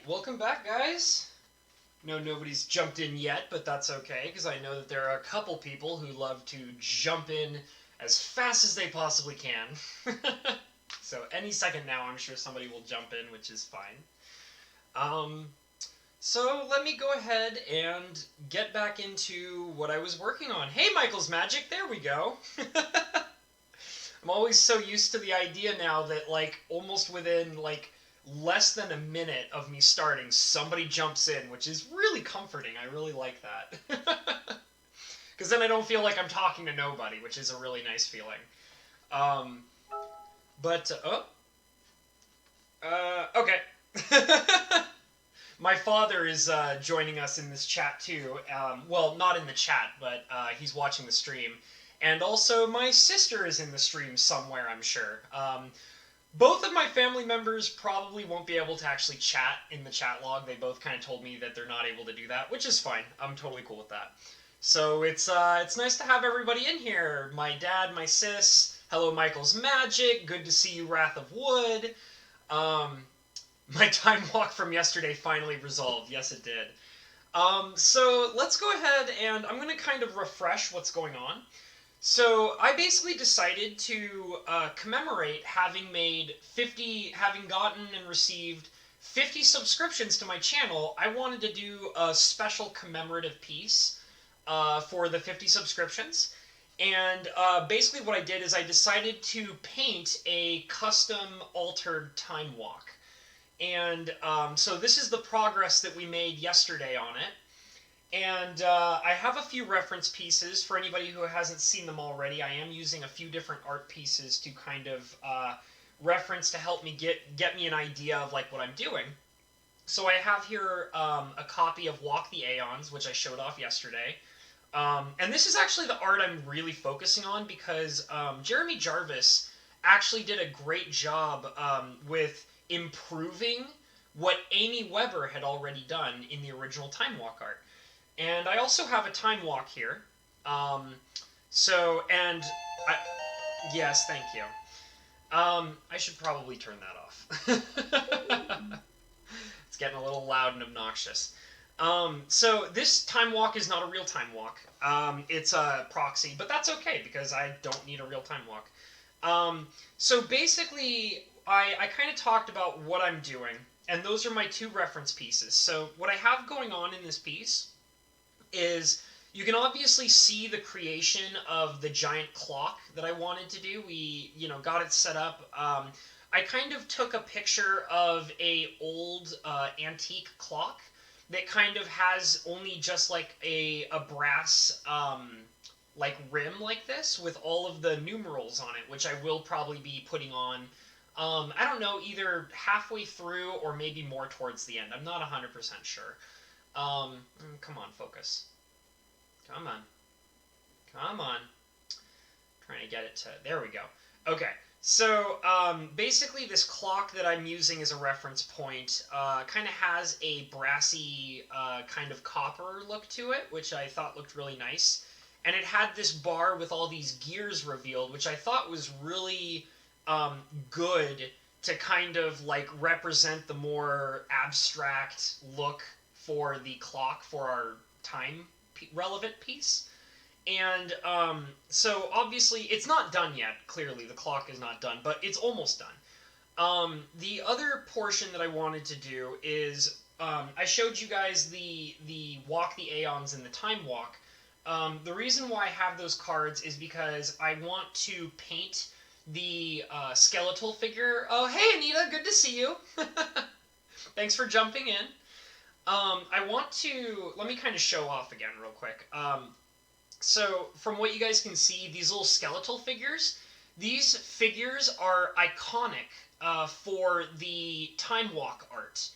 welcome back, guys. No, nobody's jumped in yet, but that's okay, because I know that there are a couple people who love to jump in as fast as they possibly can. So any second now, I'm sure somebody will jump in, which is fine. Um, so let me go ahead and get back into what I was working on. Hey, Michael's Magic, there we go. I'm always so used to the idea now that, like, almost within, like, less than a minute of me starting, somebody jumps in, which is really comforting. I really like that. Because then I don't feel like I'm talking to nobody, which is a really nice feeling. Um, okay. My father is joining us in this chat too. Well, not in the chat, but he's watching the stream. And also, my sister is in the stream somewhere, I'm sure. Both of my family members probably won't be able to actually chat in the chat log. They both kind of told me that they're not able to do that, which is fine. I'm totally cool with that. So it's nice to have everybody in here. My dad, my sis. Hello, Michael's Magic. Good to see you, Wrath of Wood. My time walk from yesterday finally resolved. Yes, it did. So let's go ahead and I'm going to kind of refresh what's going on. So I basically decided to commemorate having gotten and received 50 subscriptions to my channel. I wanted to do a special commemorative piece for the 50 subscriptions. And basically what I did is I decided to paint a custom altered time walk. And so this is the progress that we made yesterday on it. And I have a few reference pieces for anybody who hasn't seen them already. I am using a few different art pieces to kind of reference to help me get me an idea of like what I'm doing. So I have here a copy of Walk the Aeons, which I showed off yesterday. And this is actually the art I'm really focusing on because Jeremy Jarvis actually did a great job with improving what Amy Weber had already done in the original Time Walk art. And I also have a time walk here. Yes, thank you. I should probably turn that off. It's getting a little loud and obnoxious. So this time walk is not a real time walk. It's a proxy, but that's okay because I don't need a real time walk. So basically, I kind of talked about what I'm doing, and those are my two reference pieces. So what I have going on in this piece is you can obviously see the creation of the giant clock that I wanted to do. We, got it set up. I kind of took a picture of a old antique clock that kind of has only just like a brass like rim like this with all of the numerals on it, which I will probably be putting on. I don't know, either halfway through or maybe more towards the end. I'm not 100% sure. Come on, focus. Come on. Come on. Trying to get it to... There we go. Okay. So, basically this clock that I'm using as a reference point kind of has a brassy kind of copper look to it, which I thought looked really nice. And it had this bar with all these gears revealed, which I thought was really good to kind of like represent the more abstract look for the clock for our time relevant piece. And so obviously it's not done yet. Clearly the clock is not done, but it's almost done. The other portion that I wanted to do is I showed you guys the Walk the Aeons and the Time Walk. The reason why I have those cards is because I want to paint the skeletal figure. Oh, hey Anita, good to see you. Thanks for jumping in. I want to... Let me kind of show off again real quick. So, from what you guys can see, these little skeletal figures, these figures are iconic for the Time Walk art.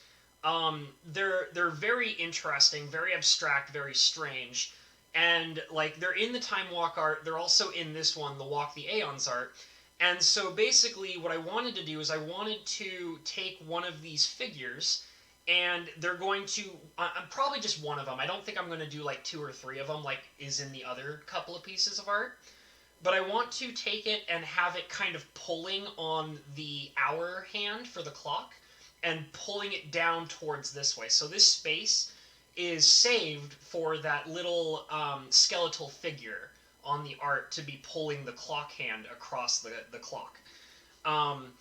They're very interesting, very abstract, very strange. And, like, they're in the Time Walk art, they're also in this one, the Walk the Aeons art. And so, basically, what I wanted to do is I wanted to take one of these figures... And they're going to... probably just one of them. I don't think I'm going to do like 2 or 3 of them like is in the other couple of pieces of art. But I want to take it and have it kind of pulling on the hour hand for the clock. and pulling it down towards this way. So this space is saved for that little skeletal figure on the art to be pulling the clock hand across the clock. Um,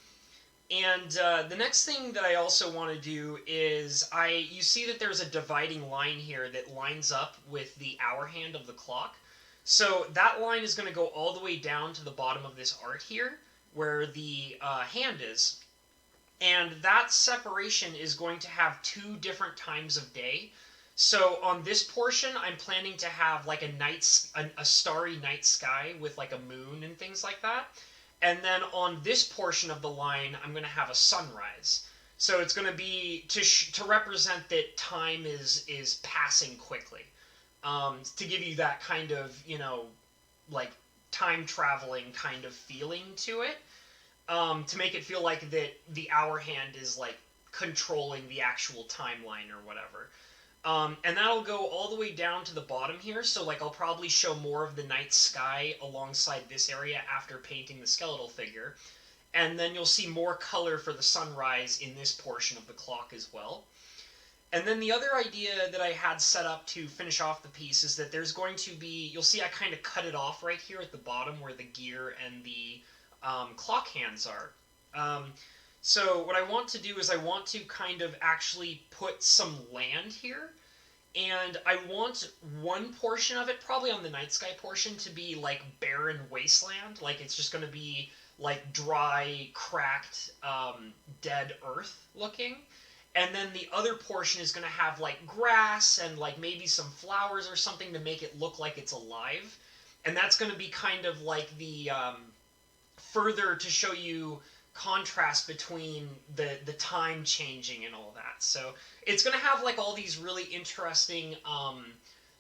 and the next thing that I also want to do is you see that there's a dividing line here that lines up with the hour hand of the clock. So that line is going to go all the way down to the bottom of this art here, where the hand is. And that separation is going to have 2 different times of day. So on this portion, I'm planning to have like a starry night sky with like a moon and things like that. And then on this portion of the line, I'm going to have a sunrise. So it's going to be to represent that time is passing quickly, to give you that kind of like time traveling kind of feeling to it, to make it feel like that the hour hand is like controlling the actual timeline or whatever. And that'll go all the way down to the bottom here, so like I'll probably show more of the night sky alongside this area after painting the skeletal figure. And then you'll see more color for the sunrise in this portion of the clock as well. And then the other idea that I had set up to finish off the piece is that there's going to be, you'll see I kind of cut it off right here at the bottom where the gear and the clock hands are. So what I want to do is I want to kind of actually put some land here, and I want one portion of it, probably on the night sky portion, to be like barren wasteland, like it's just going to be like dry, cracked, dead earth looking. And then the other portion is going to have like grass and like maybe some flowers or something to make it look like it's alive. And that's going to be kind of like the further to show you contrast between the time changing and all that. So it's going to have like all these really interesting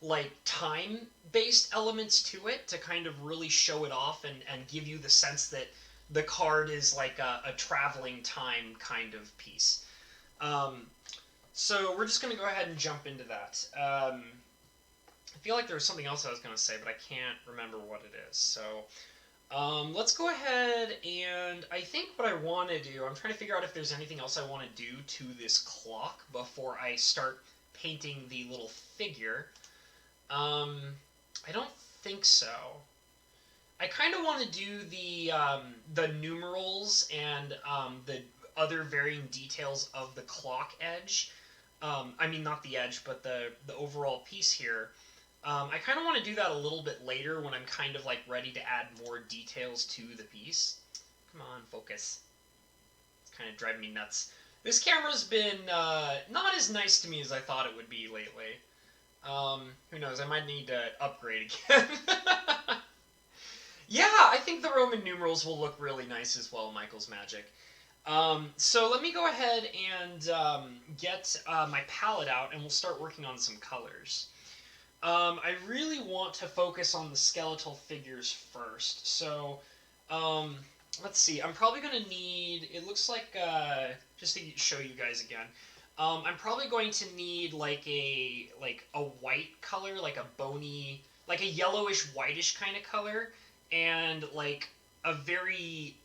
like time based elements to it to kind of really show it off and give you the sense that the card is like a traveling time kind of piece. So we're just going to go ahead and jump into that. I feel like there was something else I was going to say, but I can't remember what it is. So let's go ahead, and I think what I want to do, I'm trying to figure out if there's anything else I want to do to this clock before I start painting the little figure. I don't think so. I kind of want to do the numerals and the other varying details of the clock edge. I mean, not the edge, but the overall piece here. I kind of want to do that a little bit later when I'm kind of like ready to add more details to the piece. Come on, focus. It's kind of driving me nuts. This camera's been not as nice to me as I thought it would be lately. Who knows, I might need to upgrade again. Yeah, I think the Roman numerals will look really nice as well, Michael's Magic. So let me go ahead and get my palette out, and we'll start working on some colors. I really want to focus on the skeletal figures first. So, let's see. I'm probably going to need, it looks like, just to show you guys again, I'm probably going to need like a white color, like a bony, like a yellowish whitish kind of color, and like a very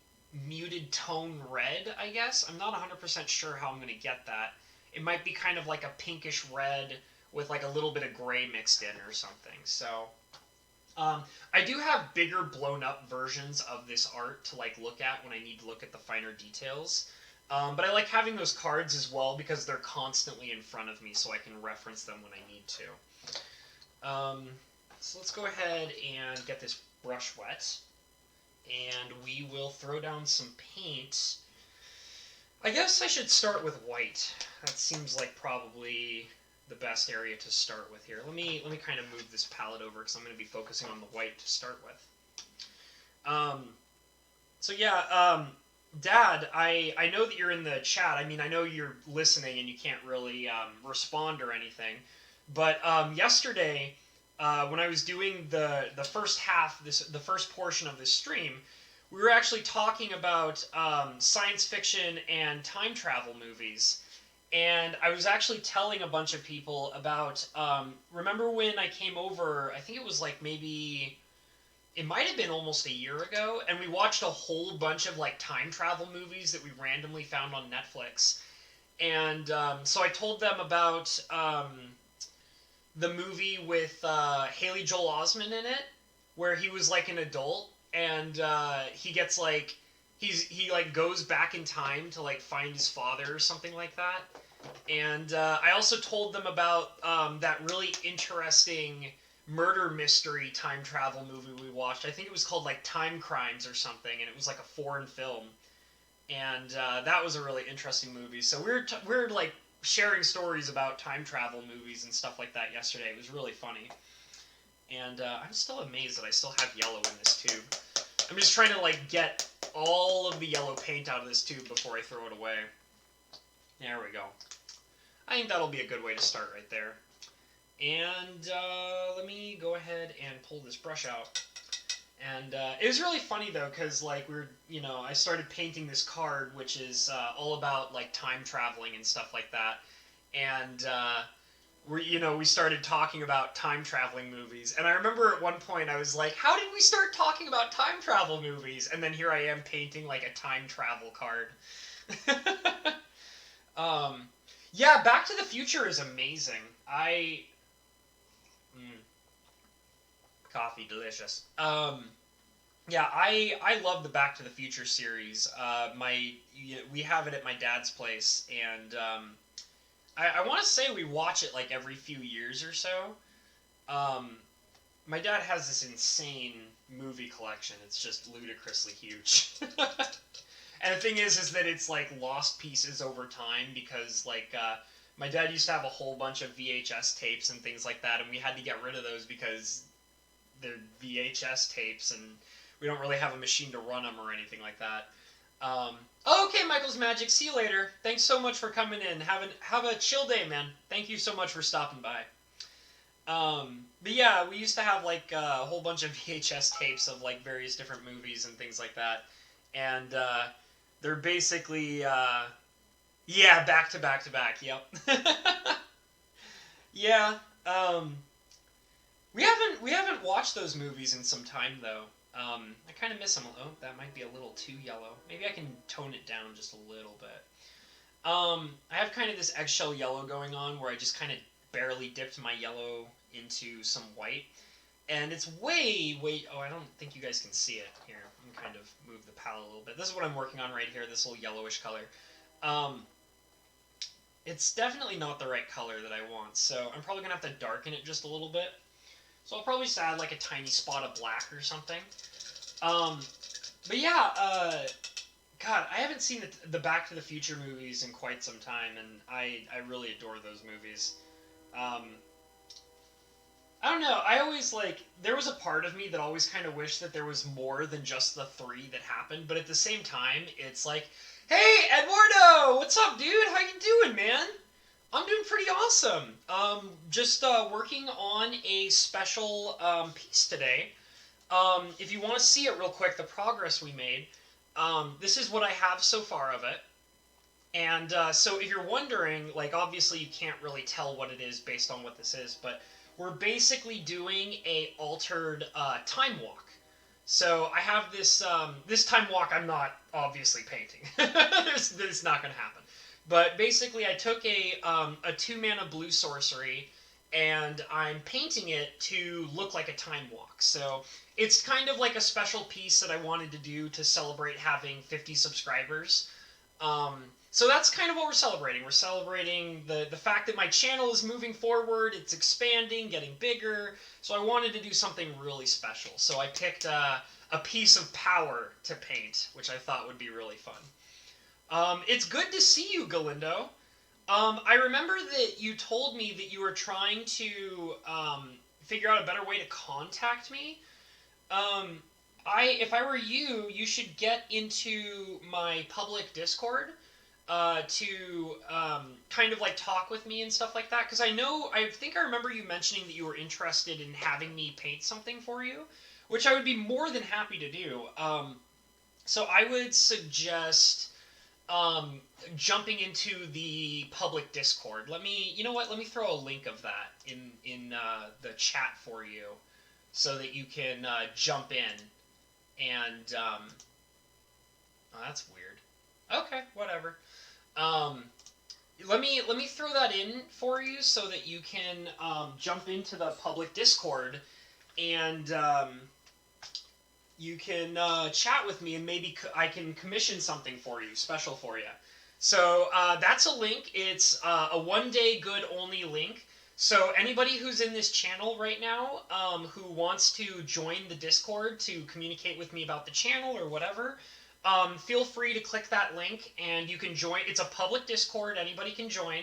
muted tone red, I guess. I'm not 100% sure how I'm going to get that. It might be kind of like a pinkish red with like a little bit of gray mixed in or something. So I do have bigger blown up versions of this art to like look at when I need to look at the finer details. But I like having those cards as well because they're constantly in front of me so I can reference them when I need to. So let's go ahead and get this brush wet. And we will throw down some paint. I guess I should start with white. That seems like probably the best area to start with here. Let me kind of move this palette over because I'm going to be focusing on the white to start with. So yeah, Dad, I know that you're in the chat. I mean, I know you're listening and you can't really respond or anything. But yesterday, when I was doing the first half, the first portion of this stream, we were actually talking about science fiction and time travel movies. And I was actually telling a bunch of people about, remember when I came over, I think it was like maybe, it might have been almost a year ago, and we watched a whole bunch of like time travel movies that we randomly found on Netflix. And so I told them about the movie with Haley Joel Osment in it, where he was like an adult, and he gets like he like goes back in time to like find his father or something like that. And I also told them about that really interesting murder mystery time travel movie we watched. I think it was called like Time Crimes or something, and it was like a foreign film. And that was a really interesting movie. So we're like sharing stories about time travel movies and stuff like that yesterday. It was really funny. And I'm still amazed that I still have yellow in this tube. I'm just trying to like get all of the yellow paint out of this tube before I throw it away. There we go. I think that'll be a good way to start right there. And let me go ahead and pull this brush out. And it was really funny though, because like I started painting this card, which is all about like time traveling and stuff like that. And we started talking about time traveling movies. And I remember at one point I was like, "How did we start talking about time travel movies?" And then here I am painting like a time travel card. Yeah, Back to the Future is amazing. Coffee, delicious. Yeah, I love the Back to the Future series. We have it at my dad's place, and I want to say we watch it like every few years or so. Um, my dad has this insane movie collection. It's just ludicrously huge. And the thing is that it's like lost pieces over time because like my dad used to have a whole bunch of VHS tapes and things like that, and we had to get rid of those because they're VHS tapes, and we don't really have a machine to run them or anything like that. Okay, Michael's Magic. See you later. Thanks so much for coming in. Have a chill day, man. Thank you so much for stopping by. But yeah, we used to have like a whole bunch of VHS tapes of like various different movies and things like that, and they're basically yeah, back to back to back. Yep. Yeah. We haven't watched those movies in some time though. I kind of miss them. Oh, that might be a little too yellow. Maybe I can tone it down just a little bit. I have kind of this eggshell yellow going on where I just kind of barely dipped my yellow into some white. And it's way. Oh, I don't think you guys can see it. Here, I'm kind of move the palette a little bit. This is what I'm working on right here, this little yellowish color. It's definitely not the right color that I want, so I'm probably going to have to darken it just a little bit. So I'll probably just add like a tiny spot of black or something. But yeah, God, I haven't seen the Back to the Future movies in quite some time, and I really adore those movies. I don't know, I always there was a part of me that always kind of wished that there was more than just the three that happened, but at the same time, it's like, hey, Eduardo! What's up, dude? How you doing, man? I'm doing pretty awesome. Just working on a special piece today. If you want to see it real quick, the progress we made, this is what I have so far of it. And so if you're wondering, like, obviously you can't really tell what it is based on what this is, but we're basically doing a altered time walk. So I have this time walk I'm not obviously painting. This is not going to happen. But basically I took a 2-mana blue sorcery and I'm painting it to look like a time walk. So it's kind of like a special piece that I wanted to do to celebrate having 50 subscribers. So that's kind of what we're celebrating. We're celebrating the fact that my channel is moving forward, it's expanding, getting bigger. So I wanted to do something really special. So I picked a piece of power to paint, which I thought would be really fun. It's good to see you, Galindo. I remember that you told me that you were trying to figure out a better way to contact me. If I were you, you should get into my public Discord to kind of like talk with me and stuff like that. Because I think I remember you mentioning that you were interested in having me paint something for you, which I would be more than happy to do. So I would suggest jumping into the public Discord. You know what? Let me throw a link of that in the chat for you, so that you can jump in. And oh, that's weird. Okay, whatever. let me throw that in for you so that you can jump into the public Discord and you can chat with me and maybe I can commission something for you, special for you. So that's a link. It's a 1 day good only link. So anybody who's in this channel right now who wants to join the Discord to communicate with me about the channel or whatever, feel free to click that link and you can join. It's a public Discord. Anybody can join.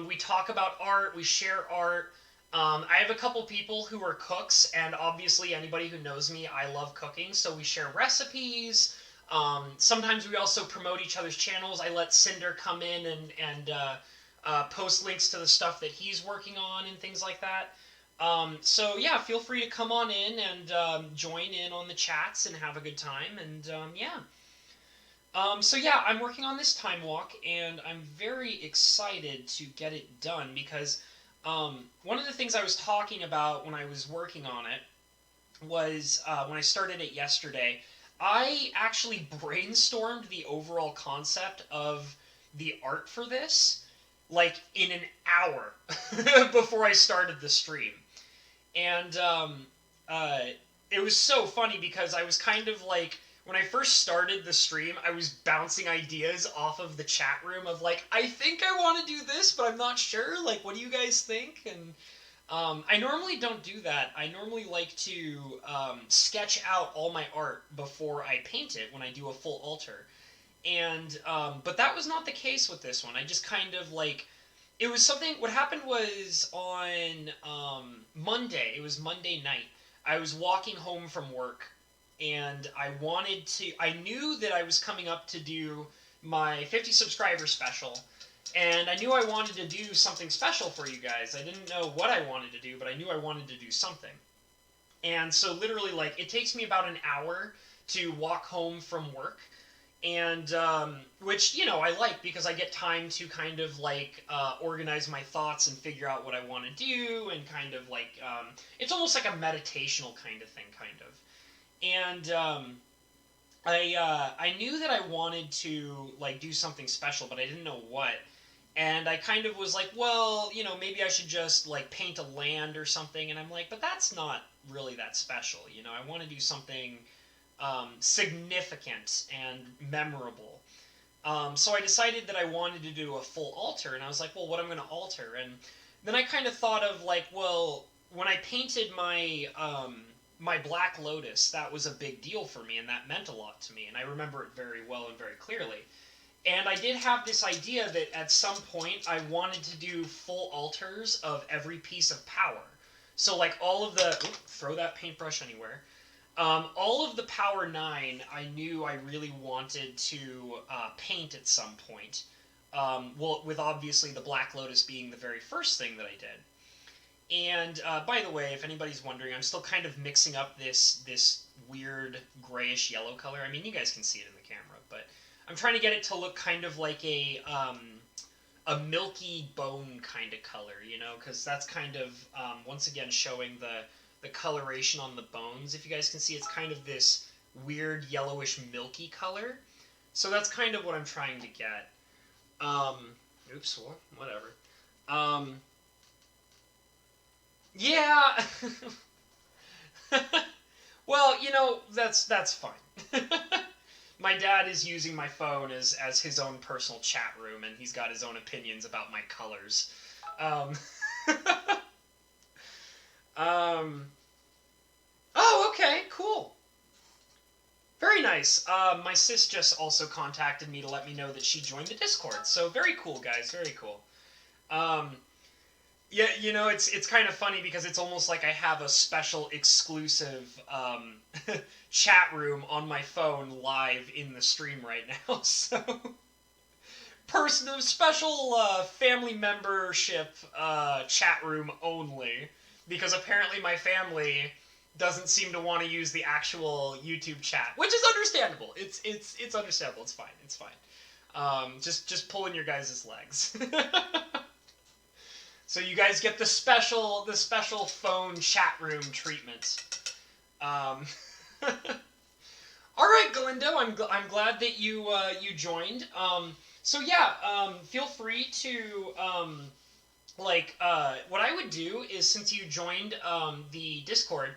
We talk about art. We share art. I have a couple people who are cooks, and obviously anybody who knows me, I love cooking, so we share recipes. Sometimes we also promote each other's channels. I let Cinder come in and post links to the stuff that he's working on and things like that. So yeah, feel free to come on in and join in on the chats and have a good time. And yeah. So yeah, I'm working on this time walk, and I'm very excited to get it done because one of the things I was talking about when I was working on it was when I started it yesterday, I actually brainstormed the overall concept of the art for this like in an hour before I started the stream. And it was so funny because I was kind of like, when I first started the stream, I was bouncing ideas off of the chat room of like, I think I want to do this, but I'm not sure. Like, what do you guys think? And I normally don't do that. I normally like to sketch out all my art before I paint it when I do a full altar. And but that was not the case with this one. I just kind of like, it was something. What happened was on Monday. It was Monday night. I was walking home from work, and I knew that I was coming up to do my 50 subscriber special, and I knew I wanted to do something special for you guys. I didn't know what I wanted to do, but I knew I wanted to do something. And so literally, like, it takes me about an hour to walk home from work, and which, you know, I like because I get time to kind of like organize my thoughts and figure out what I want to do, and kind of like it's almost like a meditational kind of thing, kind of. And I knew that I wanted to like do something special, but I didn't know what. And I kind of was like, well, you know, maybe I should just like paint a land or something. And I'm like, but that's not really that special, you know. I want to do something significant and memorable. So I decided that I wanted to do a full altar, and I was like, well, what I'm going to alter? And then I kind of thought of like, well, when I painted my Black Lotus, that was a big deal for me, and that meant a lot to me, and I remember it very well and very clearly. And I did have this idea that at some point I wanted to do full altars of every piece of power. So like all of the... Ooh, throw that paintbrush anywhere. All of the Power 9 I knew I really wanted to paint at some point. Well, with obviously the Black Lotus being the very first thing that I did. And by the way, if anybody's wondering, I'm still kind of mixing up this weird grayish yellow color. I mean, you guys can see it in the camera, but I'm trying to get it to look kind of like a milky bone kind of color, you know, because that's kind of once again showing the coloration on the bones. If you guys can see, it's kind of this weird yellowish milky color. So that's kind of what I'm trying to get. Oops, whatever. Yeah. Well, you know, that's fine. My dad is using my phone as his own personal chat room, and he's got his own opinions about my colors. Um, oh, okay, cool. Very nice. My sis just also contacted me to let me know that she joined the Discord. So very cool, guys. Very cool. Yeah, you know, it's kind of funny because it's almost like I have a special exclusive chat room on my phone live in the stream right now. So, special family membership chat room only, because apparently my family doesn't seem to want to use the actual YouTube chat, which is understandable. It's understandable. It's fine. It's fine. Just pulling your guys' legs. So you guys get the special phone chat room treatment. All right, Galindo, I'm glad that you joined. So yeah, feel free to what I would do is since you joined the Discord,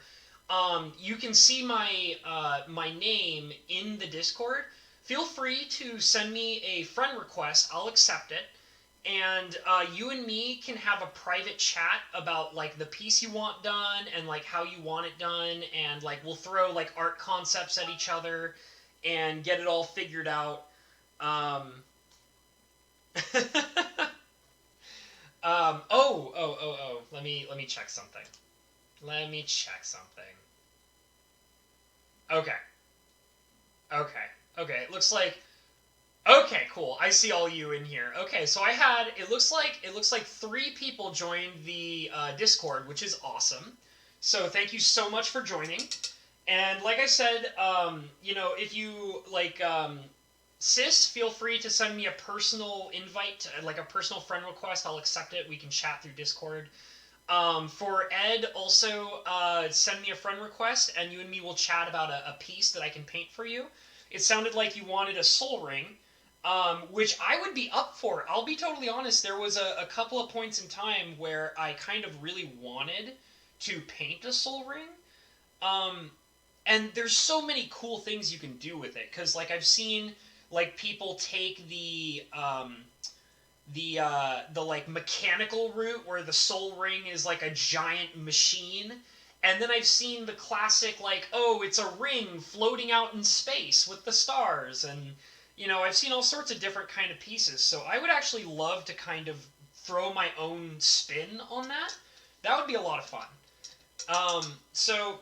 you can see my name in the Discord. Feel free to send me a friend request. I'll accept it, and you and me can have a private chat about like the piece you want done and like how you want it done, and like we'll throw like art concepts at each other and get it all figured out. Um, oh. Let me check something. Let me check something. Okay. Okay. Okay. It looks like okay, cool. I see all you in here. Okay, so I had it looks like 3 people joined the Discord, which is awesome. So thank you so much for joining. And like I said, if you like Sis, feel free to send me a personal invite, like a personal friend request. I'll accept it. We can chat through Discord. For Ed, also send me a friend request, and you and me will chat about a piece that I can paint for you. It sounded like you wanted a soul ring, which I would be up for. I'll be totally honest. There was a couple of points in time where I kind of really wanted to paint a soul ring. Um, and there's so many cool things you can do with it. Because, like, I've seen, like, people take the like mechanical route where the soul ring is like a giant machine, and then I've seen the classic like, oh, it's a ring floating out in space with the stars, and I've seen all sorts of different kind of pieces. So I would actually love to kind of throw my own spin on that. That would be a lot of fun.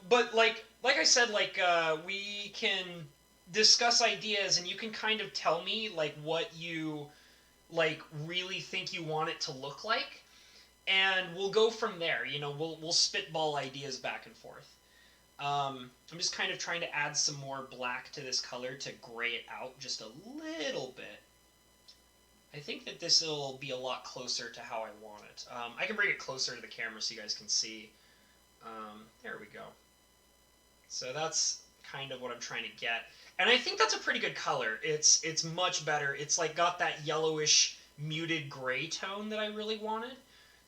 But like I said, like we can discuss ideas, and you can kind of tell me like what you like really think you want it to look like, and we'll go from there. We'll spitball ideas back and forth. I'm just kind of trying to add some more black to this color to gray it out just a little bit. I think that this will be a lot closer to how I want it. I can bring it closer to the camera so you guys can see. There we go. So that's kind of what I'm trying to get. And I think that's a pretty good color. It's much better. It's like got that yellowish muted gray tone that I really wanted.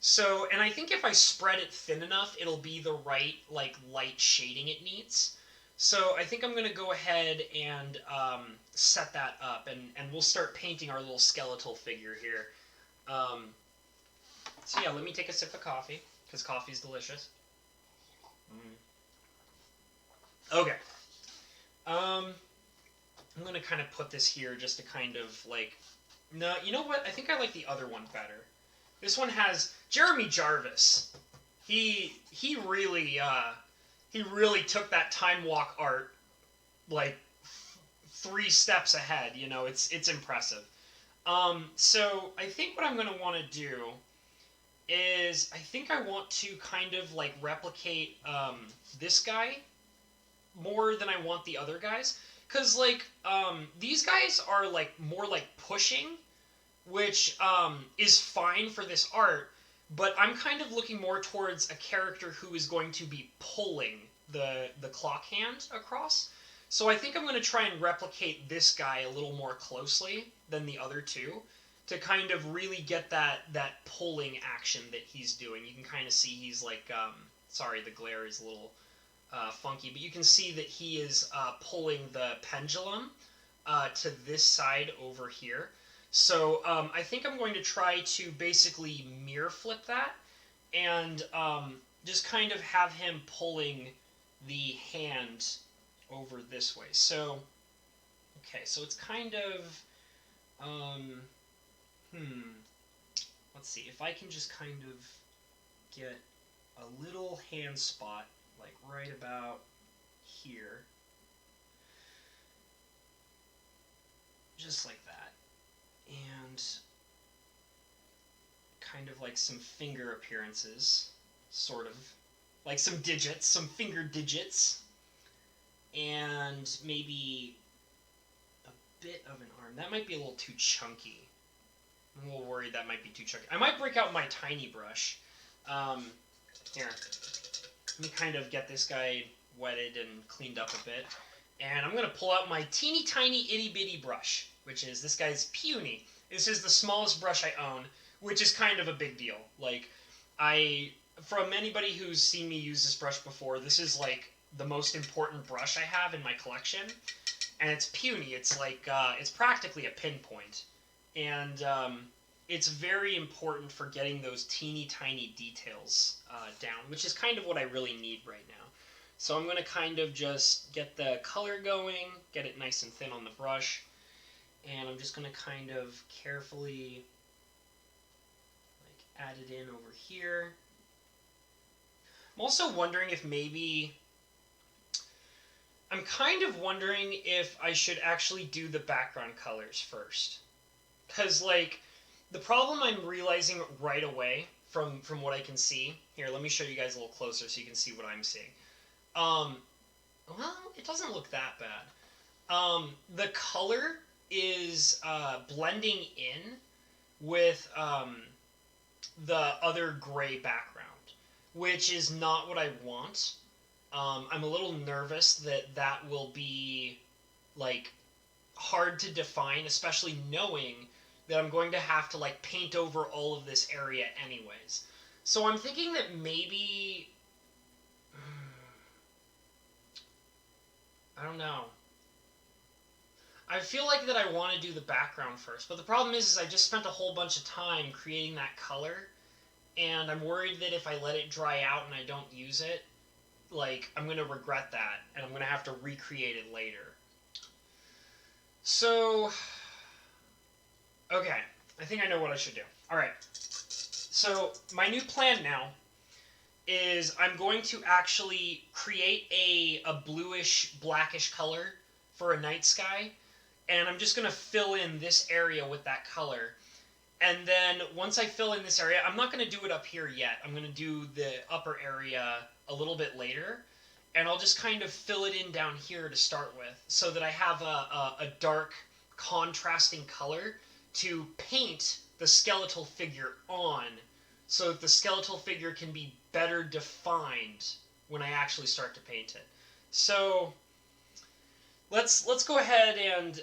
So, and I think if I spread it thin enough, it'll be the right like light shading it needs. So I think I'm going to go ahead and set that up, and we'll start painting our little skeletal figure here. So yeah, let me take a sip of coffee, because coffee's delicious. Okay. I'm going to kind of put this here just to kind of like... No, you know what? I think I like the other one better. This one has Jeremy Jarvis. He really took that time walk art like 3 steps ahead. It's impressive. So I think what I'm going to want to do is I think I want to kind of like replicate this guy more than I want the other guys. Because, like, these guys are, like, more like pushing, which is fine for this art, but I'm kind of looking more towards a character who is going to be pulling the clock hand across. So I think I'm going to try and replicate this guy a little more closely than the other 2 to kind of really get that pulling action that he's doing. You can kind of see he's, like, sorry, the glare is a little... funky, but you can see that he is pulling the pendulum to this side over here. So I think I'm going to try to basically mirror flip that and just kind of have him pulling the hand over this way. So, okay, so it's kind of, let's see, if I can just kind of get a little hand spot like right about here. Just like that. And kind of like some finger appearances, sort of. Like some digits, some finger digits. And maybe a bit of an arm. That might be a little too chunky. I'm a little worried that might be too chunky. I might break out my tiny brush. Here. Let me kind of get this guy wetted and cleaned up a bit. And I'm going to pull out my teeny tiny itty bitty brush, which is this guy's Puny. This is the smallest brush I own, which is kind of a big deal. Like, from anybody who's seen me use this brush before, this is like the most important brush I have in my collection. And it's puny. It's like, it's practically a pinpoint. And it's very important for getting those teeny tiny details down, which is kind of what I really need right now. So I'm going to kind of just get the color going, get it nice and thin on the brush, and I'm just going to kind of carefully add it in over here. I'm also wondering if maybe... I'm kind of wondering if I should actually do the background colors first. Because, like, the problem I'm realizing right away from what I can see... Here, let me show you guys a little closer so you can see what I'm seeing. Well, it doesn't look that bad. The color is blending in with the other gray background, which is not what I want. I'm a little nervous that will be, like, hard to define, especially knowing that I'm going to have to, like, paint over all of this area anyways. So I'm thinking that maybe... I don't know. I feel like that I want to do the background first, but the problem is I just spent a whole bunch of time creating that color, and I'm worried that if I let it dry out and I don't use it, like, I'm going to regret that, and I'm going to have to recreate it later. So, okay, I think I know what I should do. Alright, so my new plan now is I'm going to actually create a bluish, blackish color for a night sky, and I'm just going to fill in this area with that color. And then once I fill in this area, I'm not going to do it up here yet. I'm going to do the upper area a little bit later, and I'll just kind of fill it in down here to start with, so that I have a dark, contrasting color to paint the skeletal figure on, so that the skeletal figure can be better defined when I actually start to paint it. So let's go ahead and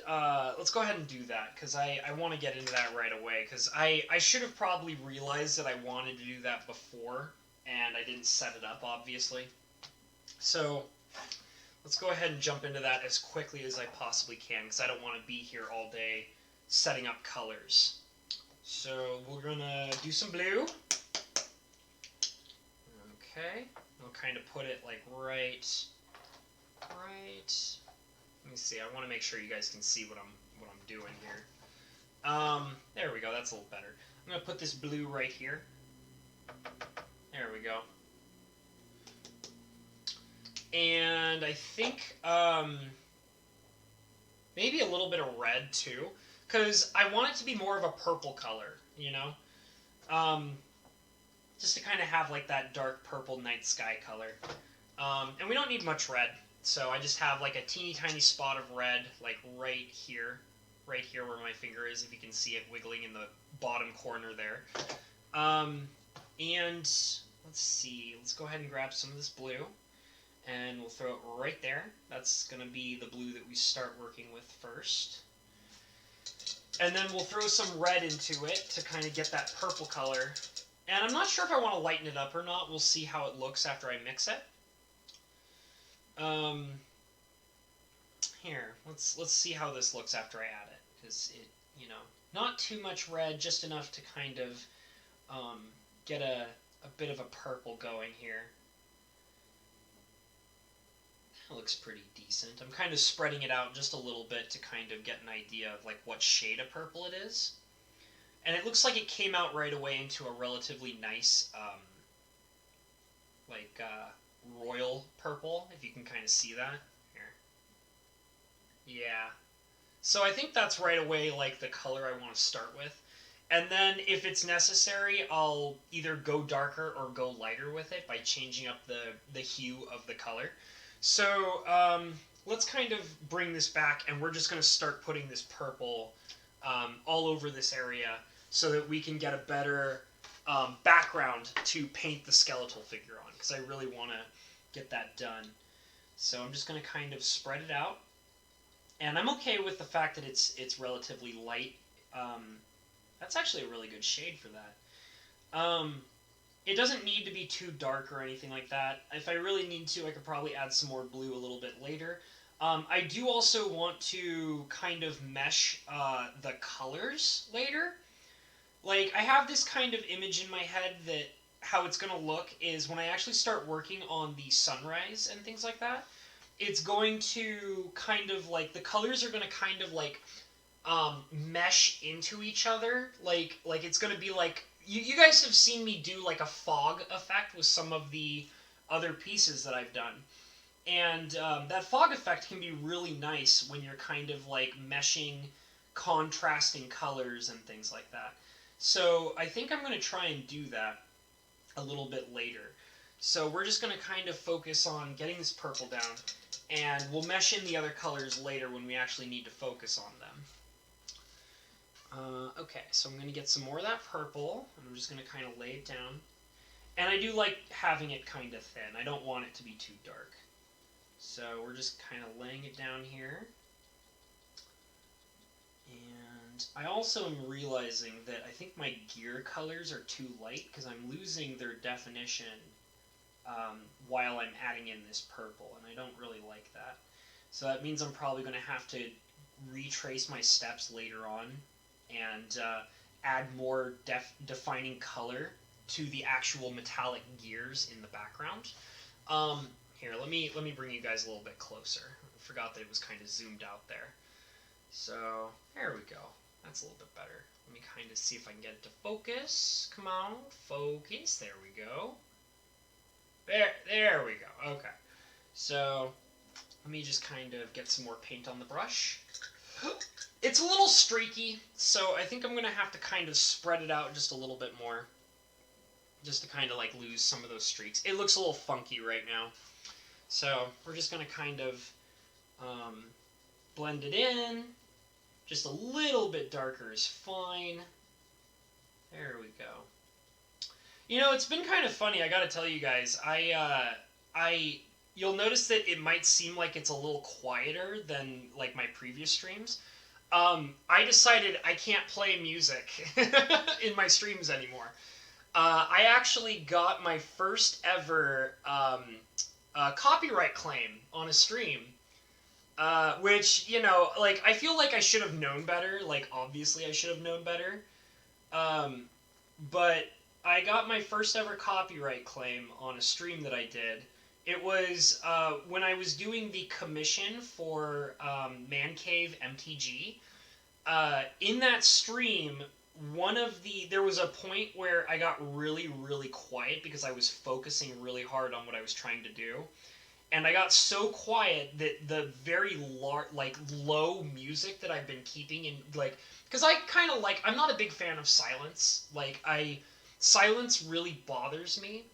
do that, because I want to get into that right away, because I should have probably realized that I wanted to do that before, and I didn't set it up, obviously. So let's go ahead and jump into that as quickly as I possibly can, because I don't want to be here all day setting up colors. So we're gonna do some blue. Okay, I'll kind of put it like right. Let me see. I want to make sure you guys can see what I'm doing here. There we go. That's a little better. I'm gonna put this blue right here. There we go. And I think maybe a little bit of red too, because I want it to be more of a purple color, you know? Just to kind of have like that dark purple night sky color. And we don't need much red, so I just have like a teeny tiny spot of red, like right here where my finger is, if you can see it wiggling in the bottom corner there. And let's see, let's go ahead and grab some of this blue, and we'll throw it right there. That's going to be the blue that we start working with first. And then we'll throw some red into it to kind of get that purple color. And I'm not sure if I want to lighten it up or not. We'll see how it looks after I mix it. Here, let's see how this looks after I add it, because it, you know, not too much red, just enough to kind of get a bit of a purple going here. It looks pretty decent. I'm kind of spreading it out just a little bit to kind of get an idea of like what shade of purple it is. And it looks like it came out right away into a relatively nice, royal purple, if you can kind of see that. Here. Yeah. So I think that's right away, like, the color I want to start with. And then, if it's necessary, I'll either go darker or go lighter with it by changing up the hue of the color. So, let's kind of bring this back, and we're just going to start putting this purple all over this area, so that we can get a better background to paint the skeletal figure on, because I really want to get that done. So I'm just going to kind of spread it out And I'm okay with the fact that it's relatively light. That's actually a really good shade for that. It doesn't need to be too dark or anything like that. If I really need to, I could probably add some more blue a little bit later. I do also want to kind of mesh the colors later. Like, I have this kind of image in my head that how it's going to look is when I actually start working on the sunrise and things like that, it's going to kind of like, the colors are going to kind of like mesh into each other. Like it's going to be like, you guys have seen me do like a fog effect with some of the other pieces that I've done. And that fog effect can be really nice when you're kind of like meshing contrasting colors and things like that. So I think I'm going to try and do that a little bit later. So we're just going to kind of focus on getting this purple down, and we'll mesh in the other colors later when we actually need to focus on them. Okay, so I'm going to get some more of that purple, and I'm just going to kind of lay it down. And I do like having it kind of thin. I don't want it to be too dark. So we're just kind of laying it down here. And I also am realizing that I think my gear colors are too light because I'm losing their definition while I'm adding in this purple, and I don't really like that. So that means I'm probably going to have to retrace my steps later on and add more defining color to the actual metallic gears in the background. Here, let me bring you guys a little bit closer. I forgot that it was kind of zoomed out there. So, there we go. That's a little bit better. Let me kind of see if I can get it to focus. Come on, focus. There we go. There we go. Okay. So, let me just kind of get some more paint on the brush. It's a little streaky, so I think I'm going to have to kind of spread it out just a little bit more. Just to kind of like lose some of those streaks. It looks a little funky right now. So, we're just going to kind of blend it in. Just a little bit darker is fine. There we go. You know, it's been kind of funny, I gotta tell you guys. You'll notice that it might seem like it's a little quieter than, like, my previous streams. I decided I can't play music in my streams anymore. I actually got my first ever copyright claim on a stream. Which, you know, like, I feel like I should have known better. Like, obviously I should have known better. But I got my first ever copyright claim on a stream that I did. It was when I was doing the commission for Man Cave MTG. In that stream, there was a point where I got really, really quiet because I was focusing really hard on what I was trying to do. And I got so quiet that the very low music that I've been keeping in, like, because I kind of like, I'm not a big fan of silence. Like, silence really bothers me.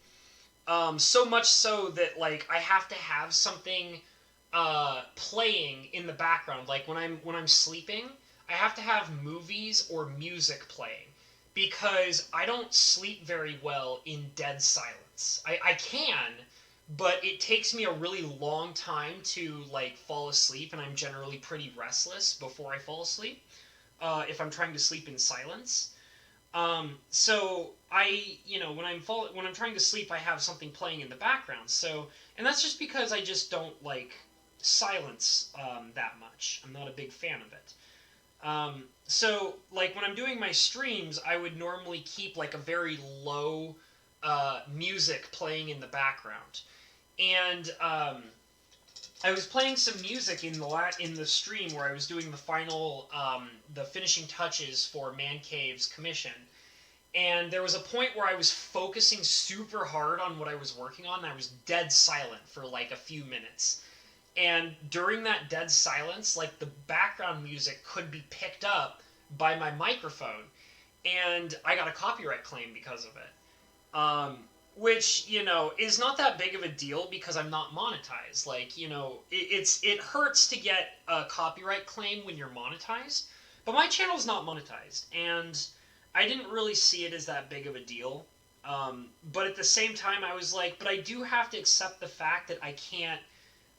So much so that, like, I have to have something playing in the background. Like, when I'm sleeping, I have to have movies or music playing because I don't sleep very well in dead silence. I can, but it takes me a really long time to, like, fall asleep, and I'm generally pretty restless before I fall asleep if I'm trying to sleep in silence. So when I'm trying to sleep, I have something playing in the background. So, and that's just because I just don't like silence that much. I'm not a big fan of it. So, like, when I'm doing my streams, I would normally keep, like, a very low music playing in the background. And I was playing some music in the stream where I was doing the final, the finishing touches for Man Cave's commission. And there was a point where I was focusing super hard on what I was working on, and I was dead silent for, like, a few minutes. And during that dead silence, like, the background music could be picked up by my microphone, and I got a copyright claim because of it. Which, you know, is not that big of a deal because I'm not monetized. Like, you know, it hurts to get a copyright claim when you're monetized, but my channel's not monetized, and I didn't really see it as that big of a deal. But at the same time, I was like, but I do have to accept the fact that I can't,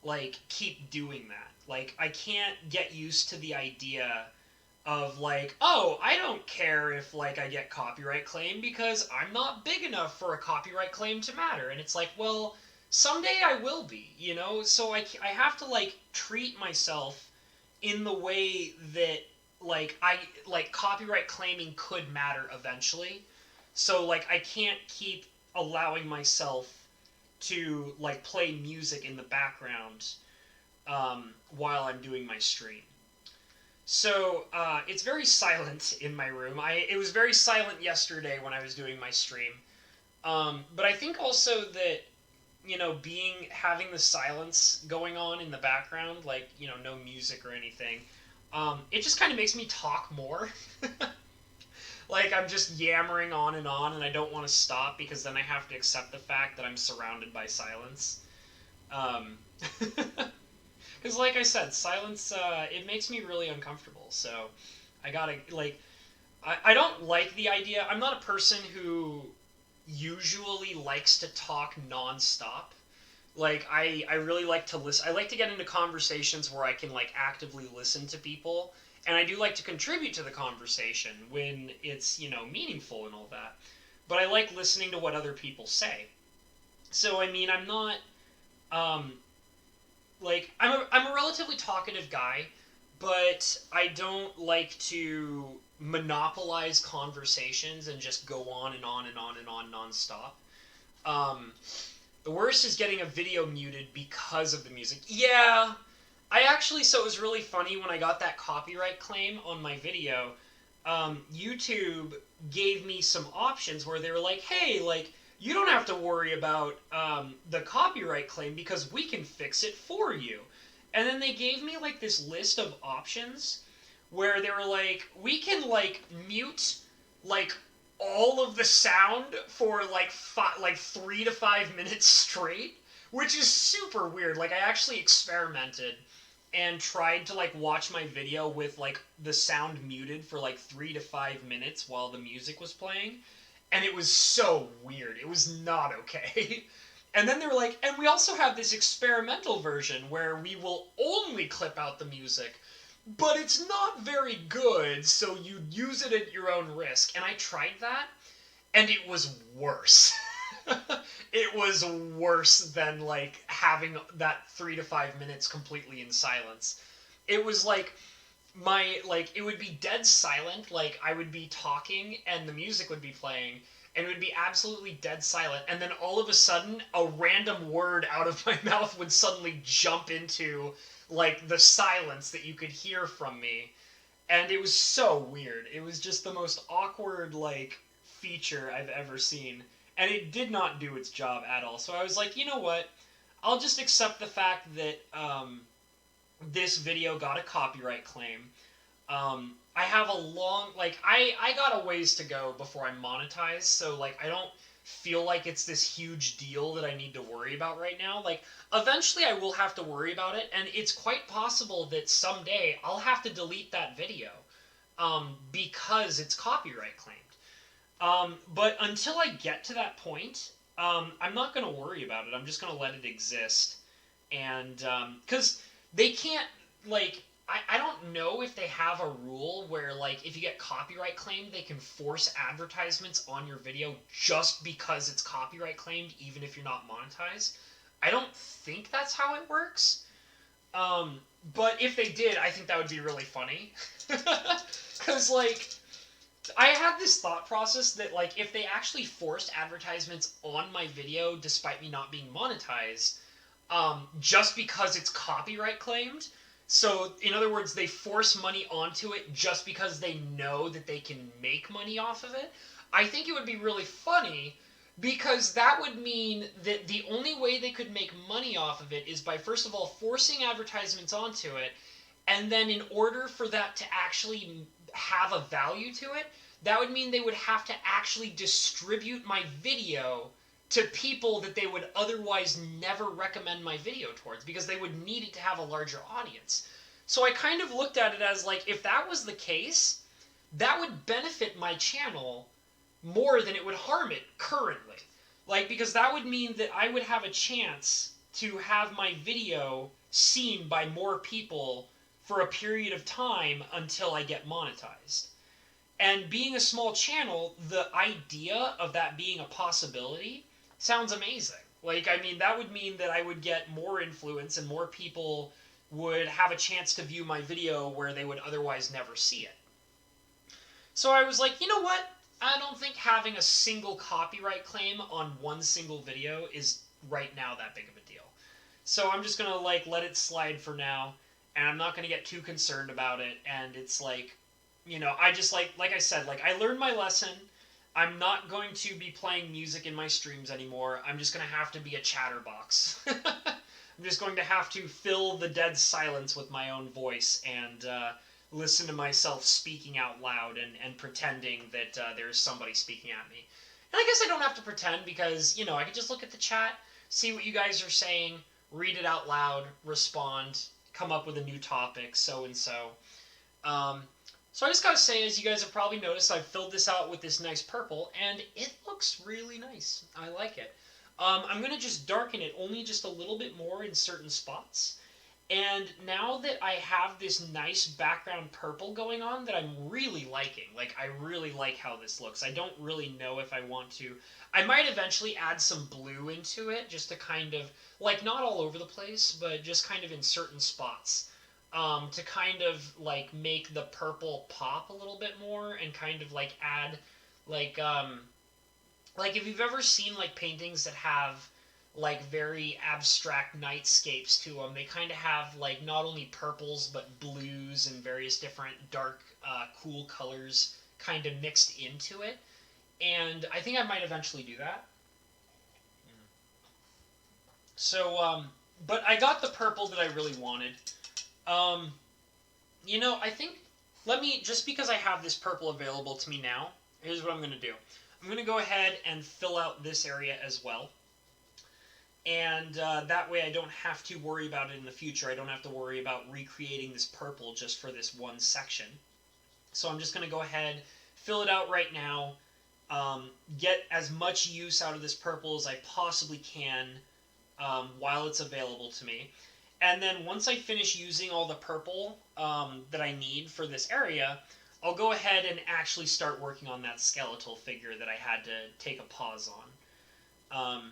like, keep doing that. Like, I can't get used to the idea of like, oh, I don't care if like I get copyright claim because I'm not big enough for a copyright claim to matter. And it's like, well, someday I will be, you know? So I have to like treat myself in the way that like I like copyright claiming could matter eventually. So like I can't keep allowing myself to like play music in the background while I'm doing my stream. So it's very silent in my room. It was very silent yesterday when I was doing my stream. But I think also that having the silence going on in the background, like no music or anything, it just kind of makes me talk more. Like I'm just yammering on, and I don't want to stop because then I have to accept the fact that I'm surrounded by silence. Um, Because, like I said, silence, it makes me really uncomfortable. So, I gotta, like, I don't like the idea. I'm not a person who usually likes to talk nonstop. Like, I really like to listen. I like to get into conversations where I can, like, actively listen to people. And I do like to contribute to the conversation when it's, meaningful and all that. But I like listening to what other people say. So, I mean, I'm not, um, like I'm a relatively talkative guy, but I don't like to monopolize conversations and just go on and on and on and on nonstop. Um, the worst is getting a video muted because of the music. Yeah, so it was really funny when I got that copyright claim on my video. YouTube gave me some options where they were like, hey, like, you don't have to worry about the copyright claim because we can fix it for you. And then they gave me like this list of options where they were like, we can like mute like all of the sound for like 3 to 5 minutes straight, which is super weird. Like I actually experimented and tried to like watch my video with like the sound muted for like 3 to 5 minutes while the music was playing, and it was so weird. It was not okay. And then they were like, and we also have this experimental version where we will only clip out the music, but it's not very good, so you use it at your own risk. And I tried that, and it was worse. It was worse than like having that 3 to 5 minutes completely in silence. It was like it would be dead silent, like I would be talking and the music would be playing, and it would be absolutely dead silent, and then all of a sudden a random word out of my mouth would suddenly jump into like the silence that you could hear from me. And it was so weird. It was just the most awkward like feature I've ever seen, and it did not do its job at all. So I was like, you know what, I'll just accept the fact that this video got a copyright claim. I have a long, like, I got a ways to go before I'm monetized, so, like, I don't feel like it's this huge deal that I need to worry about right now. Like, eventually I will have to worry about it, and it's quite possible that someday I'll have to delete that video, because it's copyright claimed. But until I get to that point, I'm not going to worry about it. I'm just going to let it exist. And, because they can't, like, I don't know if they have a rule where, like, if you get copyright claimed, they can force advertisements on your video just because it's copyright claimed, even if you're not monetized. I don't think that's how it works. But if they did, I think that would be really funny. Because, like, I had this thought process that, like, if they actually forced advertisements on my video despite me not being monetized, just because it's copyright claimed, so, in other words, they force money onto it just because they know that they can make money off of it, I think it would be really funny, because that would mean that the only way they could make money off of it is by, first of all, forcing advertisements onto it, and then in order for that to actually have a value to it, that would mean they would have to actually distribute my video to people that they would otherwise never recommend my video towards, because they would need it to have a larger audience. So I kind of looked at it as like, if that was the case, that would benefit my channel more than it would harm it currently. Like, because that would mean that I would have a chance to have my video seen by more people for a period of time until I get monetized. And being a small channel, the idea of that being a possibility sounds amazing. Like, I mean, that would mean that I would get more influence and more people would have a chance to view my video where they would otherwise never see it. So I was like, you know what? I don't think having a single copyright claim on one single video is right now that big of a deal. So I'm just gonna like let it slide for now, and I'm not gonna get too concerned about it. And it's like, you know, I just like I said, like I learned my lesson. I'm not going to be playing music in my streams anymore. I'm just gonna have to be a chatterbox. I'm just going to have to fill the dead silence with my own voice and listen to myself speaking out loud and pretending that there's somebody speaking at me. And I guess I don't have to pretend because, you know, I can just look at the chat, see what you guys are saying, read it out loud, respond, come up with a new topic, so and so. So I just gotta say, as you guys have probably noticed, I've filled this out with this nice purple, and it looks really nice. I like it. I'm going to just darken it only just a little bit more in certain spots. And now that I have this nice background purple going on that I'm really liking, like I really like how this looks. I don't really know if I want to. I might eventually add some blue into it just to kind of, like not all over the place, but just kind of in certain spots. To kind of like make the purple pop a little bit more and kind of like add like if you've ever seen like paintings that have like very abstract nightscapes to them, they kind of have like not only purples but blues and various different dark, cool colors kind of mixed into it. And I think I might eventually do that. So, but I got the purple that I really wanted. You know, I think, just because I have this purple available to me now, here's what I'm going to do. I'm going to go ahead and fill out this area as well. And that way I don't have to worry about it in the future. I don't have to worry about recreating this purple just for this one section. So I'm just going to go ahead, fill it out right now, get as much use out of this purple as I possibly can while it's available to me. And then once I finish using all the purple that I need for this area, I'll go ahead and actually start working on that skeletal figure that I had to take a pause on.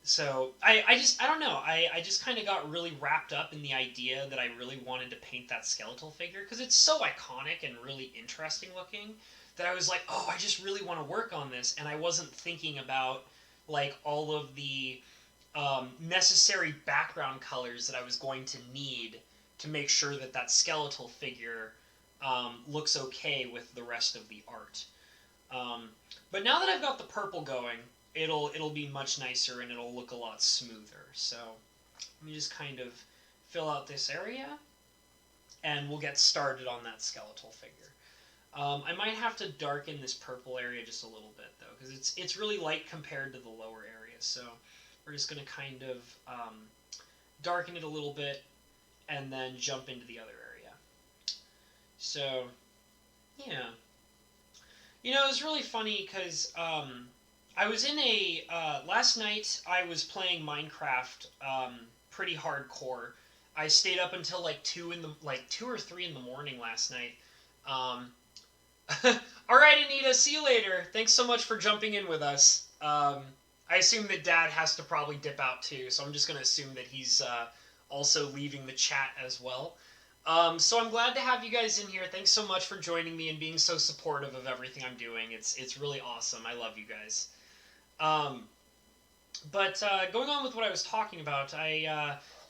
So I don't know. I just kind of got really wrapped up in the idea that I really wanted to paint that skeletal figure because it's so iconic and really interesting looking that I was like, oh, I just really want to work on this. And I wasn't thinking about like all of the necessary background colors that I was going to need to make sure that that skeletal figure looks okay with the rest of the art. But now that I've got the purple going, it'll be much nicer and it'll look a lot smoother. So let me just kind of fill out this area and we'll get started on that skeletal figure. I might have to darken this purple area just a little bit though because it's really light compared to the lower area. So we're just going to kind of darken it a little bit and then jump into the other area. So, yeah. You know, it was really funny because I was in last night I was playing Minecraft pretty hardcore. I stayed up until like 2 or 3 in the morning last night. Alright, Anita, see you later. Thanks so much for jumping in with us. I assume that Dad has to probably dip out too, so I'm just going to assume that he's also leaving the chat as well. So I'm glad to have you guys in here. Thanks so much for joining me and being so supportive of everything I'm doing. It's really awesome. I love you guys. But going on with what I was talking about,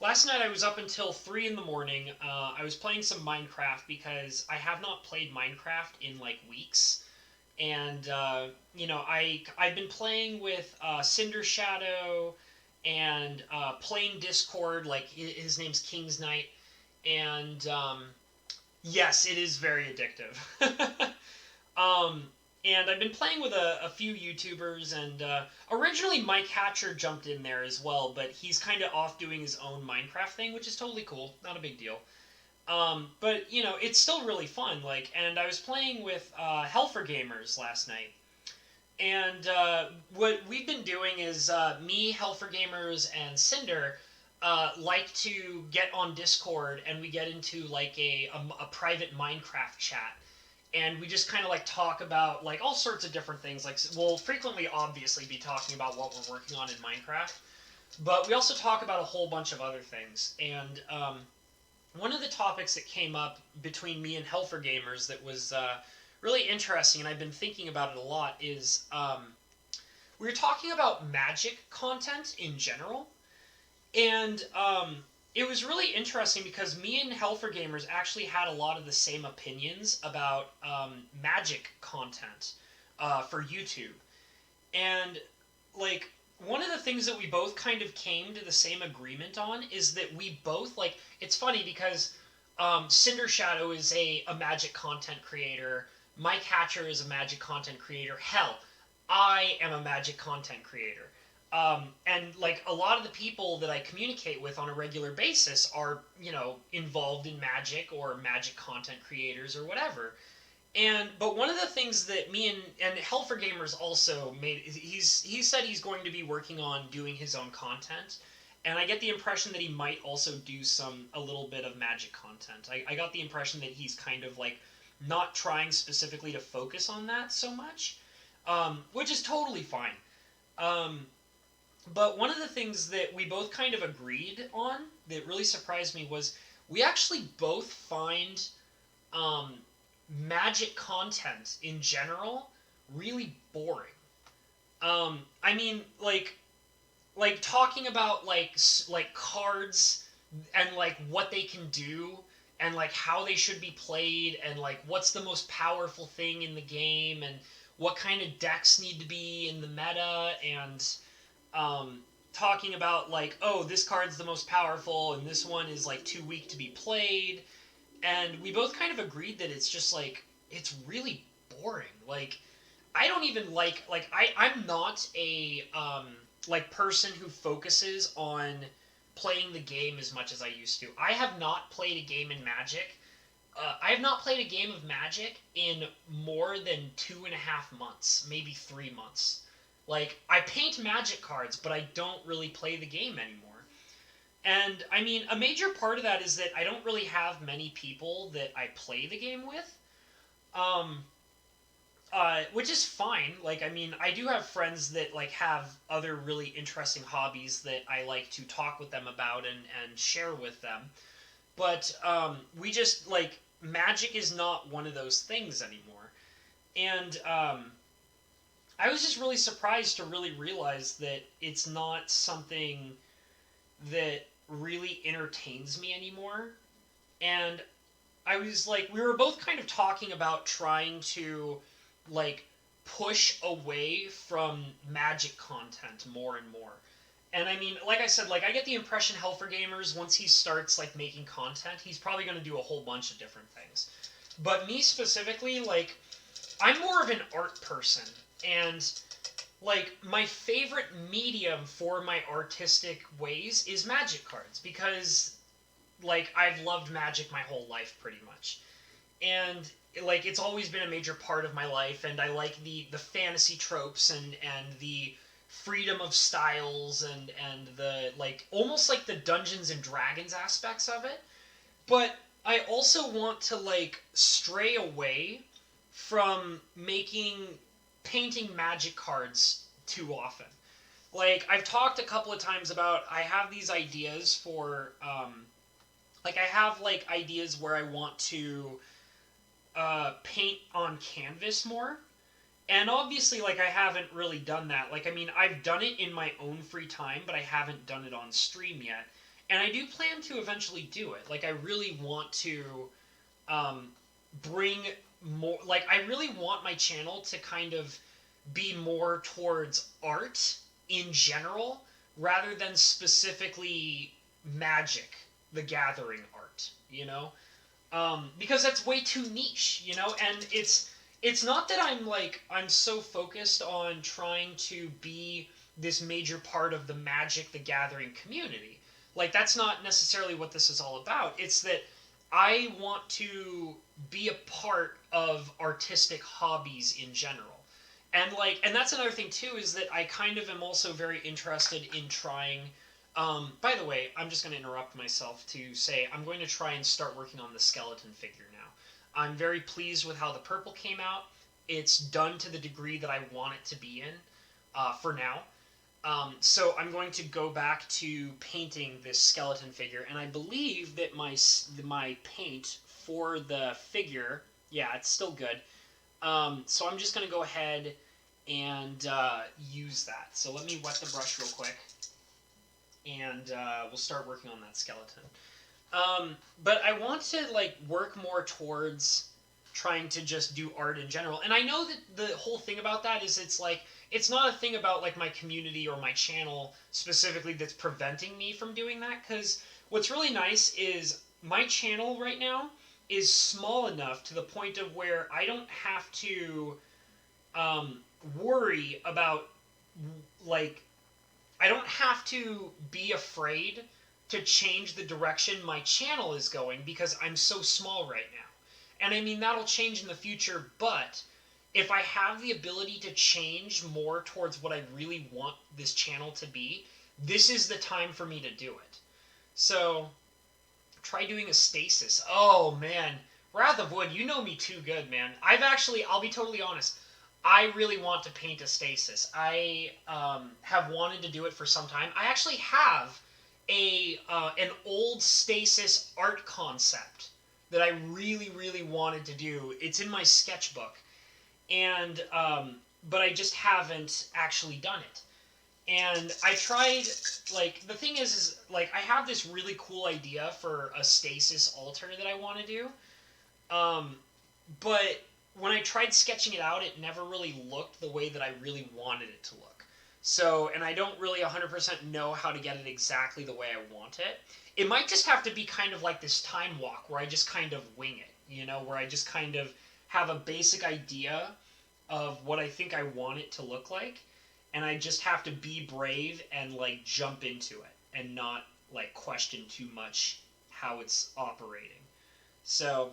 last night I was up until 3 in the morning. I was playing some Minecraft because I have not played Minecraft in like weeks. And, you know, I've been playing with Cinder Shadow and playing Discord, like his name's King's Knight. And, yes, it is very addictive. And I've been playing with a few YouTubers, and originally Mike Hatcher jumped in there as well, but he's kind of off doing his own Minecraft thing, which is totally cool. Not a big deal. But, you know, it's still really fun, like, and I was playing with Helfer Gamers last night, and what we've been doing is me, Helfer Gamers, and Cinder, like to get on Discord and we get into like a private Minecraft chat, and we just kind of like talk about like all sorts of different things. Like we'll frequently, obviously, be talking about what we're working on in Minecraft, but we also talk about a whole bunch of other things. And one of the topics that came up between me and Helfer Gamers that was really interesting, and I've been thinking about it a lot, is we were talking about magic content in general. And it was really interesting because me and Helfer Gamers actually had a lot of the same opinions about magic content for YouTube. And, like, one of the things that we both kind of came to the same agreement on is that we both, like, it's funny because Cinder Shadow is a magic content creator, Mike Hatcher is a magic content creator, hell, I am a magic content creator. And like a lot of the people that I communicate with on a regular basis are, involved in magic or magic content creators or whatever. But one of the things that me and Helfer Gamers also made, he said he's going to be working on doing his own content, and I get the impression that he might also do a little bit of magic content. I got the impression that he's kind of like not trying specifically to focus on that so much, which is totally fine. Um, but one of the things that we both kind of agreed on that really surprised me was we actually both find um, magic content in general really boring. I mean, like talking about like cards and like what they can do and like how they should be played and like what's the most powerful thing in the game and what kind of decks need to be in the meta and um, talking about like, oh, this card's the most powerful and this one is like too weak to be played. And we both kind of agreed that it's just like it's really boring. Like I don't even like I'm not a like person who focuses on playing the game as much as I used to. I have not played a game in Magic. I have not played a game of Magic in more than 2.5 months, maybe 3 months. Like I paint Magic cards, but I don't really play the game anymore. And I mean, a major part of that is that I don't really have many people that I play the game with. Um, which is fine. Like, I mean, I do have friends that like have other really interesting hobbies that I like to talk with them about and share with them. But we just like Magic is not one of those things anymore. And I was just really surprised to really realize that it's not something that really entertains me anymore. And I was like, we were both kind of talking about trying to like push away from magic content more and more. And I mean, like I said, like I get the impression Helfer Gamers, once he starts like making content, he's probably going to do a whole bunch of different things. But me specifically, like I'm more of an art person, and like my favorite medium for my artistic ways is magic cards because like I've loved magic my whole life pretty much. And like it's always been a major part of my life, and I like the fantasy tropes and the freedom of styles and the like almost like the Dungeons and Dragons aspects of it. But I also want to like stray away from painting magic cards too often. Like I've talked a couple of times about I have these ideas for like I have like ideas where I want to paint on canvas more. And obviously, like, I haven't really done that. Like, I mean, I've done it in my own free time, but I haven't done it on stream yet. And I do plan to eventually do it. Like, I really want to um, bring more. Like, I really want my channel to kind of be more towards art in general rather than specifically Magic the Gathering art, you know? Because that's way too niche, you know? And it's not that I'm so focused on trying to be this major part of the Magic the Gathering community. Like that's not necessarily what this is all about. It's that I want to be a part of artistic hobbies in general. And that's another thing too is that I kind of am also very interested in trying By the way, I'm just going to interrupt myself to say I'm going to try and start working on the skeleton figure now. I'm very pleased with how the purple came out. It's done to the degree that I want it to be in for now. So I'm going to go back to painting this skeleton figure, and I believe that my paint for the figure, yeah, it's still good. So I'm just going to go ahead and use that. So let me wet the brush real quick, and we'll start working on that skeleton. But I want to like work more towards trying to just do art in general. And I know that the whole thing about that is it's not a thing about like my community or my channel specifically that's preventing me from doing that, because what's really nice is my channel right now is small enough to the point of where I don't have to worry about like I don't have to be afraid to change the direction my channel is going because I'm so small right now. And I mean, that'll change in the future, but if I have the ability to change more towards what I really want this channel to be, this is the time for me to do it. So, try doing a stasis. Oh, man. Wrath of Wood, you know me too good, man. I'll be totally honest, I really want to paint a stasis. I have wanted to do it for some time. I actually have an old stasis art concept that I really, really wanted to do. It's in my sketchbook, and but I just haven't actually done it. And I tried, like, the thing is like, I have this really cool idea for a stasis altar that I want to do, but when I tried sketching it out, it never really looked the way that I really wanted it to look. So, and I don't really 100% know how to get it exactly the way I want it. It might just have to be kind of like this time walk where I just kind of wing it, you know, where I just kind of have a basic idea of what I think I want it to look like, and I just have to be brave and like jump into it and not like question too much how it's operating. So,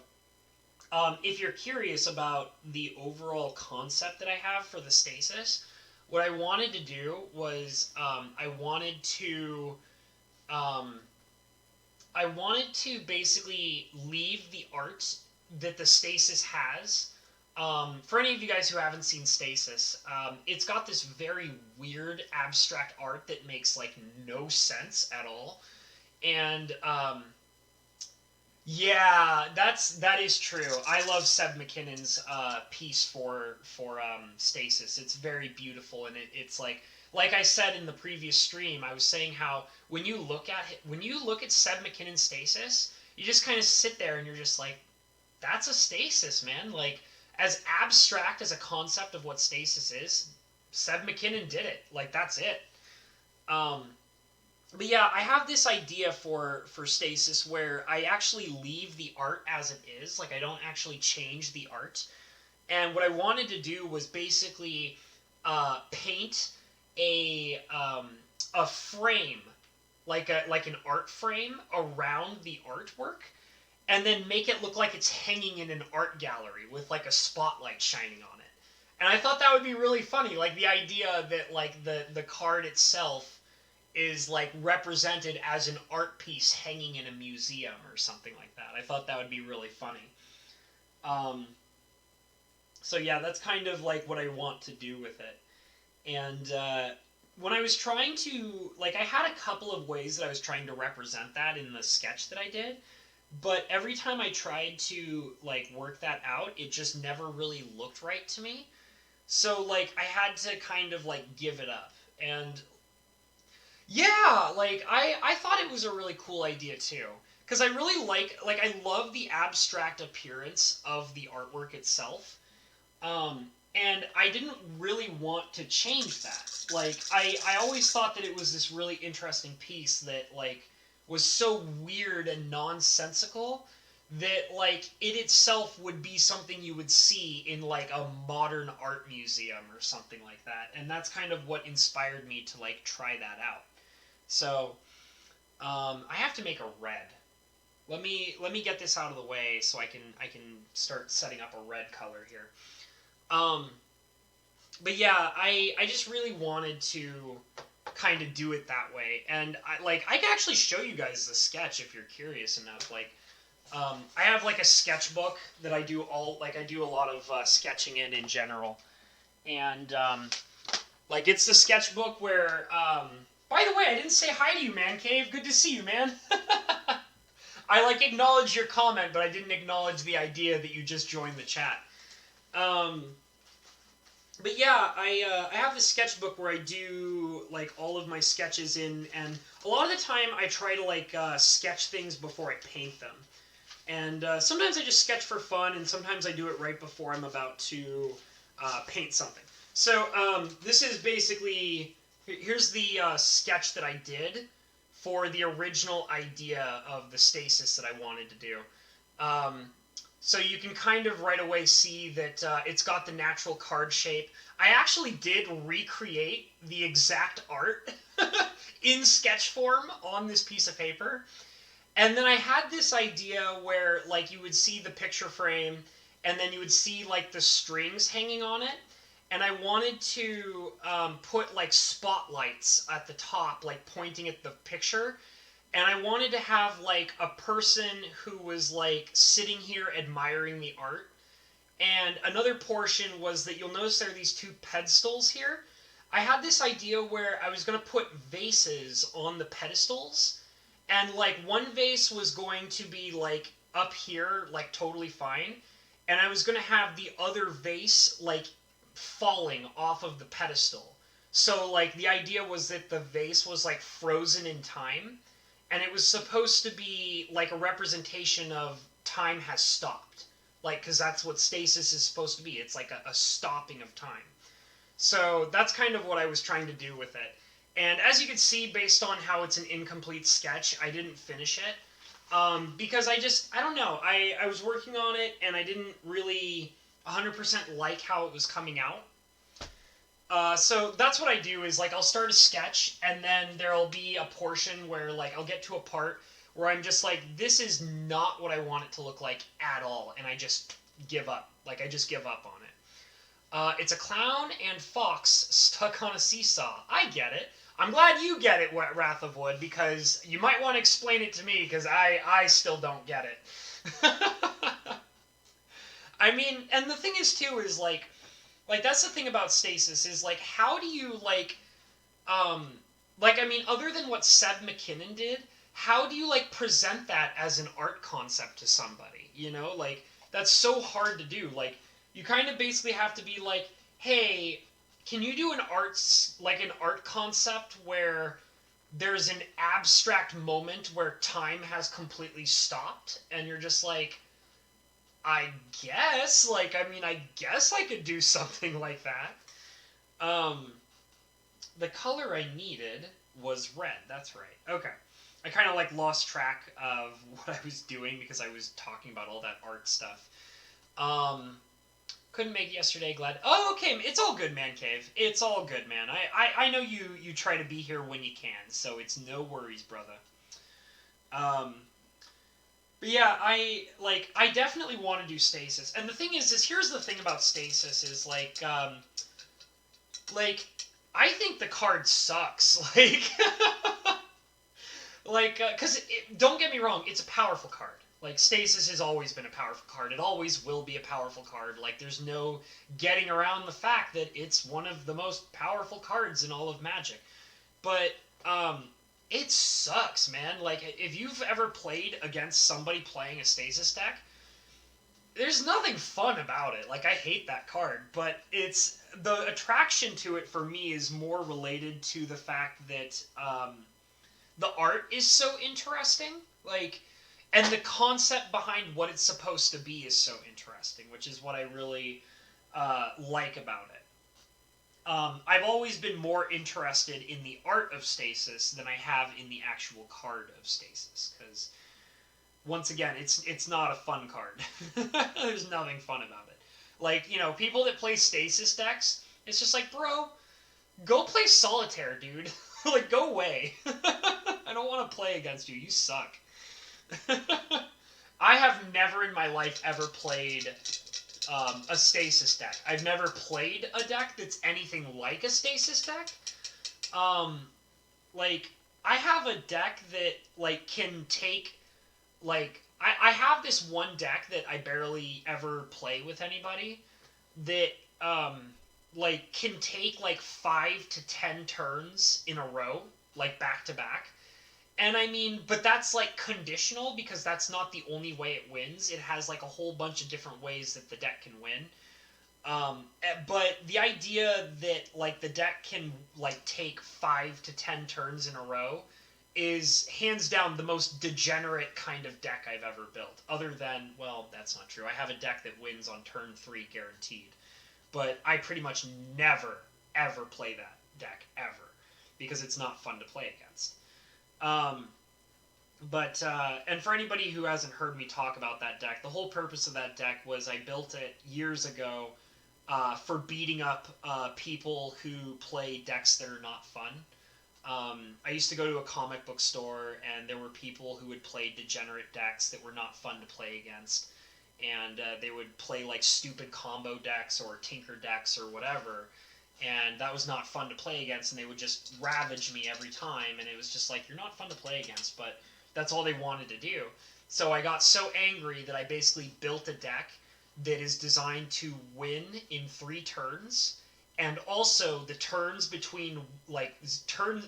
if you're curious about the overall concept that I have for the stasis, what I wanted to do was um, I wanted to basically leave the art that the stasis has. For any of you guys who haven't seen stasis, it's got this very weird abstract art that makes like no sense at all, and yeah, that is true. I love Seb McKinnon's piece for Stasis. It's very beautiful, and it's like I said in the previous stream, I was saying how when you look at Seb McKinnon's Stasis, you just kind of sit there and you're just like, that's a stasis, man. Like, as abstract as a concept of what stasis is, Seb McKinnon did it. Like, that's it. Um, but yeah, I have this idea for stasis where I actually leave the art as it is. Like, I don't actually change the art. And what I wanted to do was basically paint a frame, like an art frame around the artwork, and then make it look like it's hanging in an art gallery with like a spotlight shining on it. And I thought that would be really funny, like the idea that like the card itself is like represented as an art piece hanging in a museum or something like that. I thought that would be really funny. Um, so yeah, that's kind of like what I want to do with it. And when I was trying to, like, I had a couple of ways that I was trying to represent that in the sketch that I did, but every time I tried to like work that out, it just never really looked right to me. So like I had to kind of like give it up. And yeah, like I thought it was a really cool idea too. Cuz I really like I love the abstract appearance of the artwork itself. And I didn't really want to change that. Like I always thought that it was this really interesting piece that like was so weird and nonsensical that like it itself would be something you would see in like a modern art museum or something like that. And that's kind of what inspired me to like try that out. So I have to make a red. Let me get this out of the way so I can start setting up a red color here. Um, but yeah, I just really wanted to kind of do it that way. And I can actually show you guys the sketch if you're curious enough. Like, I have like a sketchbook that I do I do a lot of sketching in general. And like it's the sketchbook where by the way, I didn't say hi to you, Man Cave. Good to see you, man. I like acknowledged your comment, but I didn't acknowledge the idea that you just joined the chat. But yeah, I have this sketchbook where I do like all of my sketches in, and a lot of the time I try to like sketch things before I paint them. And sometimes I just sketch for fun, and sometimes I do it right before I'm about to paint something. So this is basically, here's the sketch that I did for the original idea of the stasis that I wanted to do. So you can kind of right away see that it's got the natural card shape. I actually did recreate the exact art in sketch form on this piece of paper. And then I had this idea where like you would see the picture frame and then you would see like the strings hanging on it. And I wanted to put like spotlights at the top, like pointing at the picture. And I wanted to have like a person who was like sitting here admiring the art. And another portion was that you'll notice there are these two pedestals here. I had this idea where I was going to put vases on the pedestals. And like one vase was going to be like up here, like totally fine. And I was going to have the other vase like falling off of the pedestal. So like the idea was that the vase was like frozen in time. And it was supposed to be like a representation of time has stopped. Like, because that's what stasis is supposed to be. It's like a stopping of time. So that's kind of what I was trying to do with it. And as you can see, based on how it's an incomplete sketch, I didn't finish it. Because I don't know. I was working on it and I didn't really 100% like how it was coming out. So that's what I do is like I'll start a sketch and then there'll be a portion where like I'll get to a part where I'm just like, this is not what I want it to look like at all, and I just give up. Like I just give up on it. It's a clown and fox stuck on a seesaw. I get it. I'm glad you get it, Wrath of Wood, because you might want to explain it to me because I still don't get it. I mean, and the thing is too is like that's the thing about stasis is like how do you like I mean other than what Seb McKinnon did, how do you like present that as an art concept to somebody, you know? Like that's so hard to do. Like you kind of basically have to be like, hey, can you do an art concept where there's an abstract moment where time has completely stopped and you're just like, I guess, like, I mean, I guess I could do something like that. The color I needed was red. That's right. Okay. I kind of, like, lost track of what I was doing because I was talking about all that art stuff. Couldn't make it yesterday, glad. Oh, okay. It's all good, Man Cave. It's all good, man. I know you try to be here when you can, so it's no worries, brother. But yeah, I definitely want to do stasis. And the thing is here's the thing about stasis is I think the card sucks. Because don't get me wrong, it's a powerful card. Like, stasis has always been a powerful card. It always will be a powerful card. Like, there's no getting around the fact that it's one of the most powerful cards in all of Magic. But, it sucks, man. Like, if you've ever played against somebody playing a stasis deck, there's nothing fun about it. Like, I hate that card, but the attraction to it for me is more related to the fact that, the art is so interesting. Like, and the concept behind what it's supposed to be is so interesting, which is what I really, like about it. I've always been more interested in the art of stasis than I have in the actual card of stasis, because once again, it's not a fun card. There's nothing fun about it. Like, you know, people that play stasis decks, it's just like, bro, go play solitaire, dude. Like, go away. I don't want to play against you. You suck. I have never in my life ever played a stasis deck. I've never played a deck that's anything like a stasis deck. like, I have a deck that, like, can take, like, I have this one deck that I barely ever play with anybody that, like, can take, like, 5 to 10 turns in a row, like, back to back. And I mean, but that's like conditional because that's not the only way it wins. It has like a whole bunch of different ways that the deck can win. But the idea that like the deck can like take 5 to 10 turns in a row is hands down the most degenerate kind of deck I've ever built. Other than, well, that's not true. I have a deck that wins on turn 3 guaranteed. But I pretty much never, ever play that deck, ever. Because it's not fun to play against. Um, and for anybody who hasn't heard me talk about that deck, the whole purpose of that deck was I built it years ago for beating up people who play decks that are not fun. I used to go to a comic book store, and there were people who would play degenerate decks that were not fun to play against. And they would play like stupid combo decks or tinker decks or whatever. And that was not fun to play against, and they would just ravage me every time, and it was just like, you're not fun to play against, but that's all they wanted to do. So I got so angry that I basically built a deck that is designed to win in 3 turns, and also the turns between turn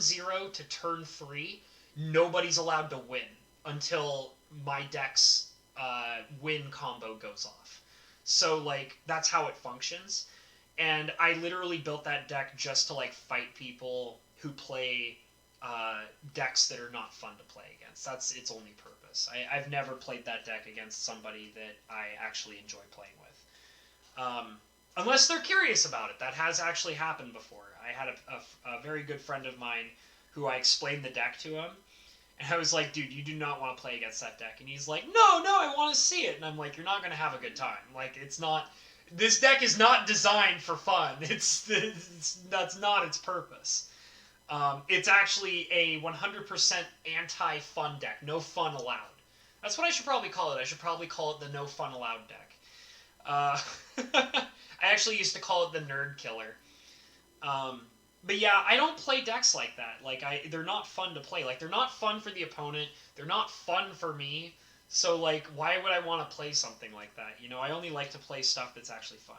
0 to turn 3, nobody's allowed to win until my deck's win combo goes off. So like that's how it functions. And I literally built that deck just to like fight people who play decks that are not fun to play against. That's its only purpose. I've never played that deck against somebody that I actually enjoy playing with. Unless they're curious about it. That has actually happened before. I had a very good friend of mine who I explained the deck to him. And I was like, dude, you do not want to play against that deck. And he's like, no, I want to see it. And I'm like, you're not going to have a good time. Like, it's not... This deck is not designed for fun. That's not its purpose. It's actually a 100% anti-fun deck. No fun allowed. That's what I should probably call it. I should probably call it the no fun allowed deck. I actually used to call it the nerd killer. But yeah, I don't play decks like that. Like they're not fun to play. Like they're not fun for the opponent. They're not fun for me. So like, why would I want to play something like that? You know, I only like to play stuff that's actually fun.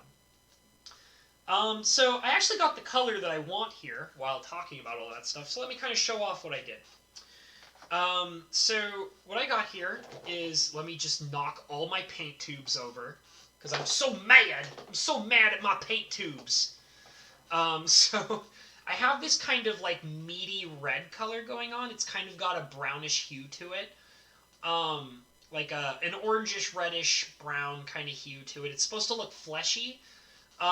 So I actually got the color that I want here while talking about all that stuff. So let me kind of show off what I did. So what I got here is, let me just knock all my paint tubes over because I'm so mad. I'm so mad at my paint tubes. So I have this kind of like meaty red color going on. It's kind of got a brownish hue to it. Like an orangish, reddish, brown kind of hue to it. It's supposed to look fleshy.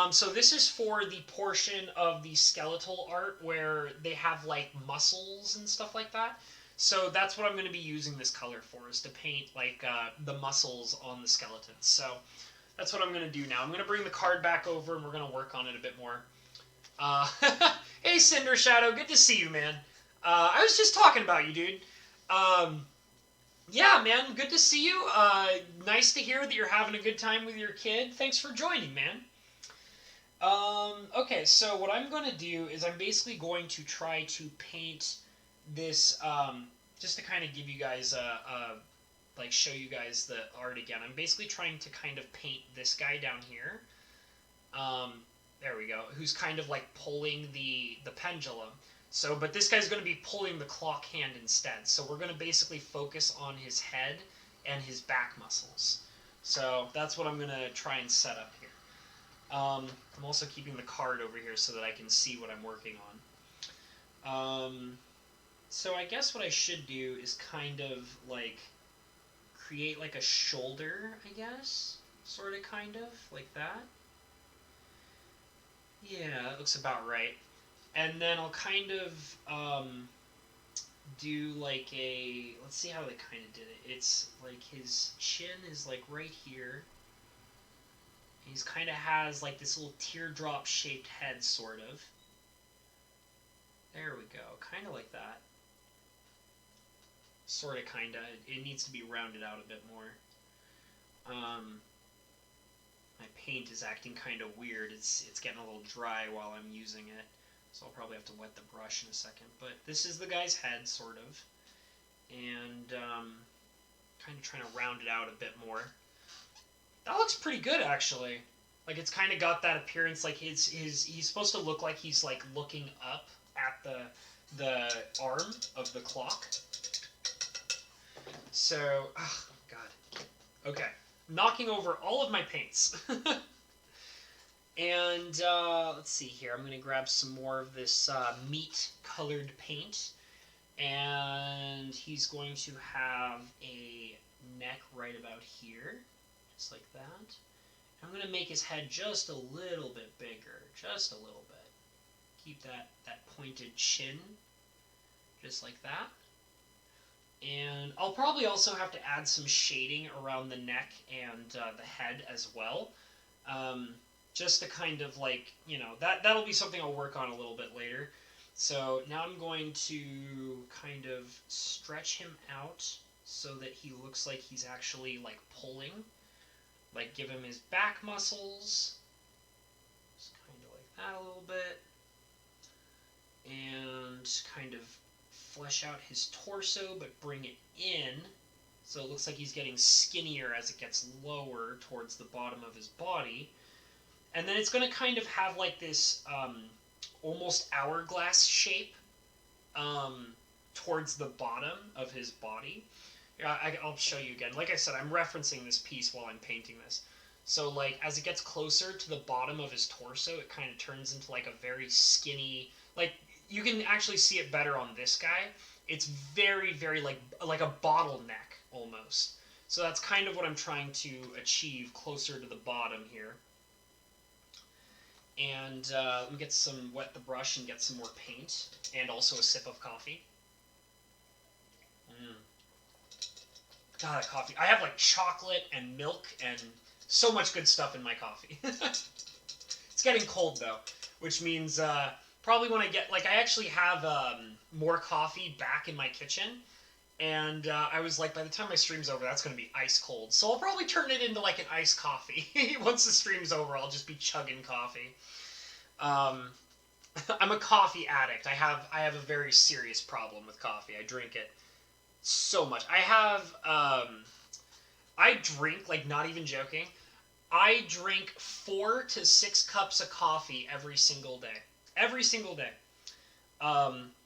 So this is for the portion of the skeletal art where they have like muscles and stuff like that. So that's what I'm going to be using this color for, is to paint like the muscles on the skeletons. So that's what I'm going to do now. I'm going to bring the card back over and we're going to work on it a bit more. Hey Cinder Shadow, good to see you, man. I was just talking about you, dude. Yeah, man, good to see you. Nice to hear that you're having a good time with your kid. Thanks for joining, man. Okay, so what I'm going to do is I'm basically going to try to paint this, just to kind of give you guys like show you guys the art again. I'm basically trying to kind of paint this guy down here. There we go. Who's kind of like pulling the pendulum. So, but this guy's going to be pulling the clock hand instead. So we're going to basically focus on his head and his back muscles. So that's what I'm going to try and set up here. I'm also keeping the card over here so that I can see what I'm working on. So I guess what I should do is kind of like create like a shoulder, I guess. Sort of, kind of, like that. Yeah, that looks about right. And then I'll kind of do like a... Let's see how they kind of did it. It's like his chin is like right here. He's kind of has like this little teardrop shaped head, sort of. There we go. Kind of like that. Sort of, kind of. It needs to be rounded out a bit more. My paint is acting kind of weird. It's getting a little dry while I'm using it. So I'll probably have to wet the brush in a second. But this is the guy's head, sort of. And kind of trying to round it out a bit more. That looks pretty good, actually. Like, it's kind of got that appearance, like he's supposed to look like he's like looking up at the arm of the clock. So, oh god. Okay, knocking over all of my paints. And let's see here. I'm gonna grab some more of this meat colored paint, and he's going to have a neck right about here, just like that. I'm going to make his head just a little bit bigger, just a little bit. Keep that pointed chin, just like that. And I'll probably also have to add some shading around the neck and the head as well. Just to kind of like, you know, that'll be something I'll work on a little bit later. So now I'm going to kind of stretch him out so that he looks like he's actually like pulling. Like, give him his back muscles, just kind of like that a little bit, and kind of flesh out his torso, but bring it in, so it looks like he's getting skinnier as it gets lower towards the bottom of his body. And then it's going to kind of have like this almost hourglass shape towards the bottom of his body. I'll show you again. Like I said, I'm referencing this piece while I'm painting this. So, like, as it gets closer to the bottom of his torso, it kind of turns into, like, a very skinny... Like, you can actually see it better on this guy. It's very, very, like a bottleneck, almost. So that's kind of what I'm trying to achieve closer to the bottom here. And let me get some... wet the brush and get some more paint. And also a sip of coffee. God, that coffee. I have like chocolate and milk and so much good stuff in my coffee. It's getting cold though, which means probably when I get, like, I actually have more coffee back in my kitchen. And I was like, by the time my stream's over, that's going to be ice cold. So I'll probably turn it into like an iced coffee. Once the stream's over, I'll just be chugging coffee. I'm a coffee addict. I have a very serious problem with coffee. I drink it so much. I drink, like, not even joking, I drink 4 to 6 cups of coffee every single day. Every single day.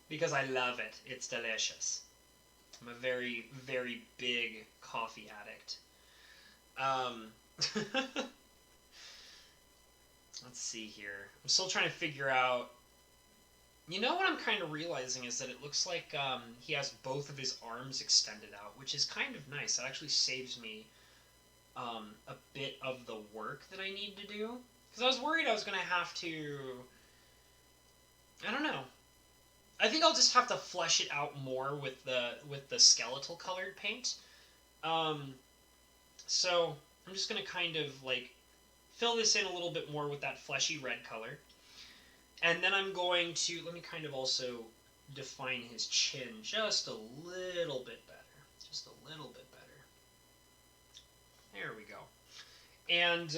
Because I love it. It's delicious. I'm a very, very big coffee addict. Let's see here. I'm still trying to figure out... You know what I'm kind of realizing is that it looks like he has both of his arms extended out, which is kind of nice. That actually saves me a bit of the work that I need to do. Because I was worried I was going to have to... I don't know. I think I'll just have to flesh it out more with the skeletal colored paint. So I'm just going to kind of like fill this in a little bit more with that fleshy red color. And then I'm going to, let me kind of also define his chin just a little bit better. Just a little bit better. There we go. And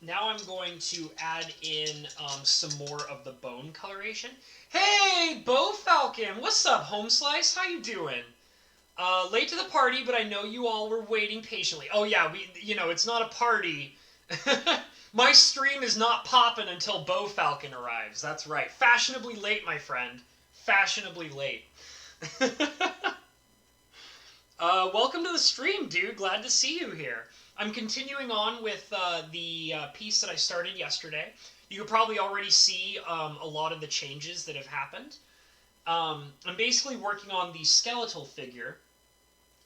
now I'm going to add in some more of the bone coloration. Hey, Bo Falcon! What's up, Home Slice? How you doing? Late to the party, but I know you all were waiting patiently. Oh yeah, it's not a party. My stream is not popping until Bo Falcon arrives. That's right. Fashionably late, my friend. Fashionably late. Welcome to the stream, dude. Glad to see you here. I'm continuing on with the piece that I started yesterday. You could probably already see a lot of the changes that have happened. I'm basically working on the skeletal figure,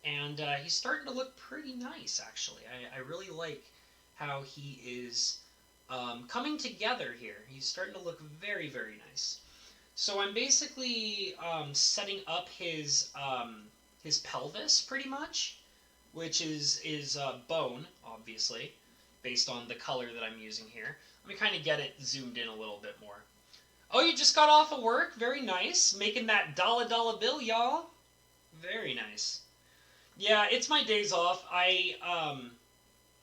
and he's starting to look pretty nice, actually. I really like how he is coming together here. He's starting to look very, very nice. So I'm basically setting up his pelvis, pretty much, which is bone, obviously, based on the color that I'm using here. Let me kind of get it zoomed in a little bit more. Oh, you just got off of work? Very nice. Making that dollar bill, y'all. Very nice. Yeah, it's my days off.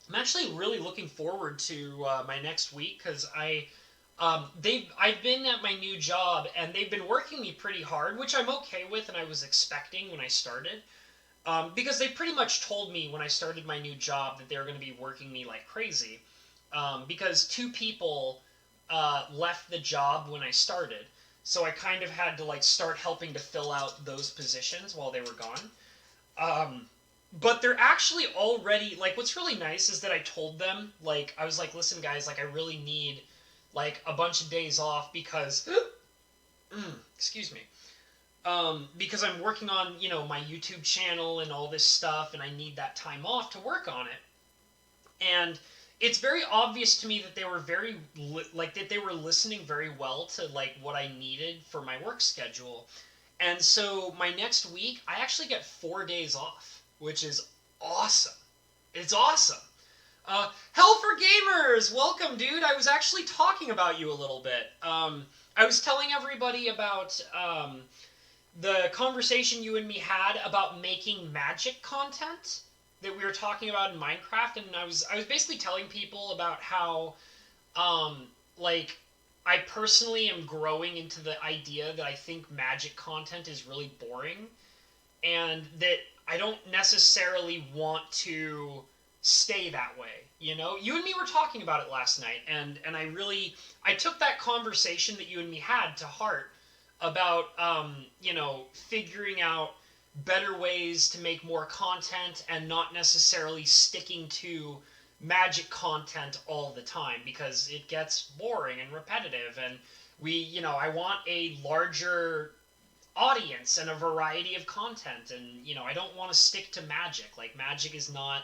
I'm actually really looking forward to my next week, because I I've been at my new job, and they've been working me pretty hard, which I'm okay with, and I was expecting when I started. Because they pretty much told me when I started my new job that they were going to be working me like crazy. Because two people left the job when I started, so I kind of had to like start helping to fill out those positions while they were gone. But they're actually already like, what's really nice is that I told them, like, I was like, listen guys, like I really need like a bunch of days off because excuse me, because I'm working on, my YouTube channel and all this stuff, and I need that time off to work on it. And it's very obvious to me that they were that they were listening very well to like what I needed for my work schedule. And so my next week, I actually get 4 days off, which is awesome. It's awesome. Hell for Gamers! Welcome, dude! I was actually talking about you a little bit. I was telling everybody about the conversation you and me had about making magic content that we were talking about in Minecraft, and I was basically telling people about how like I personally am growing into the idea that I think magic content is really boring, and that I don't necessarily want to stay that way. You and me were talking about it last night, and I took that conversation that you and me had to heart about figuring out better ways to make more content and not necessarily sticking to magic content all the time, because it gets boring and repetitive, and I want a larger audience and a variety of content, and I don't want to stick to magic. Like, magic is not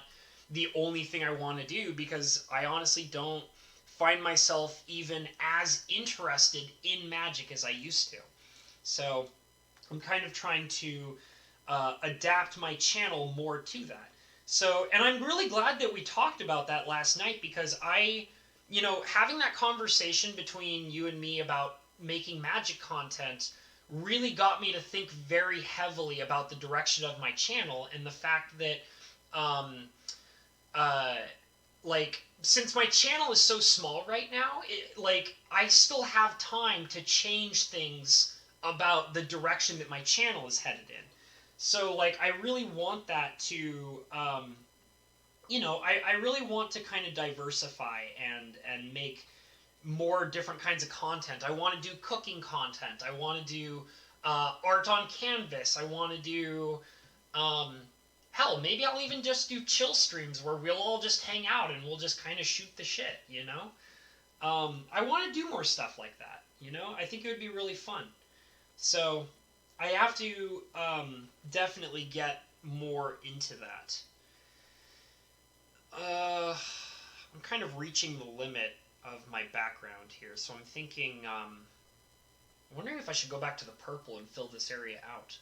the only thing I want to do, because I honestly don't find myself even as interested in magic as I used to. So I'm kind of trying to adapt my channel more to that. So, and I'm really glad that we talked about that last night, because having that conversation between you and me about making magic content really got me to think very heavily about the direction of my channel, and the fact that, since my channel is so small right now, I still have time to change things about the direction that my channel is headed in. So, I really want that to, I really want to kind of diversify and make more different kinds of content. I want to do cooking content. I want to do art on canvas. I want to do, hell, maybe I'll even just do chill streams where we'll all just hang out and we'll just kind of shoot the shit, I want to do more stuff like that, I think it would be really fun. So I have to definitely get more into that. I'm kind of reaching the limit of my background here, so I'm thinking, I'm wondering if I should go back to the purple and fill this area out.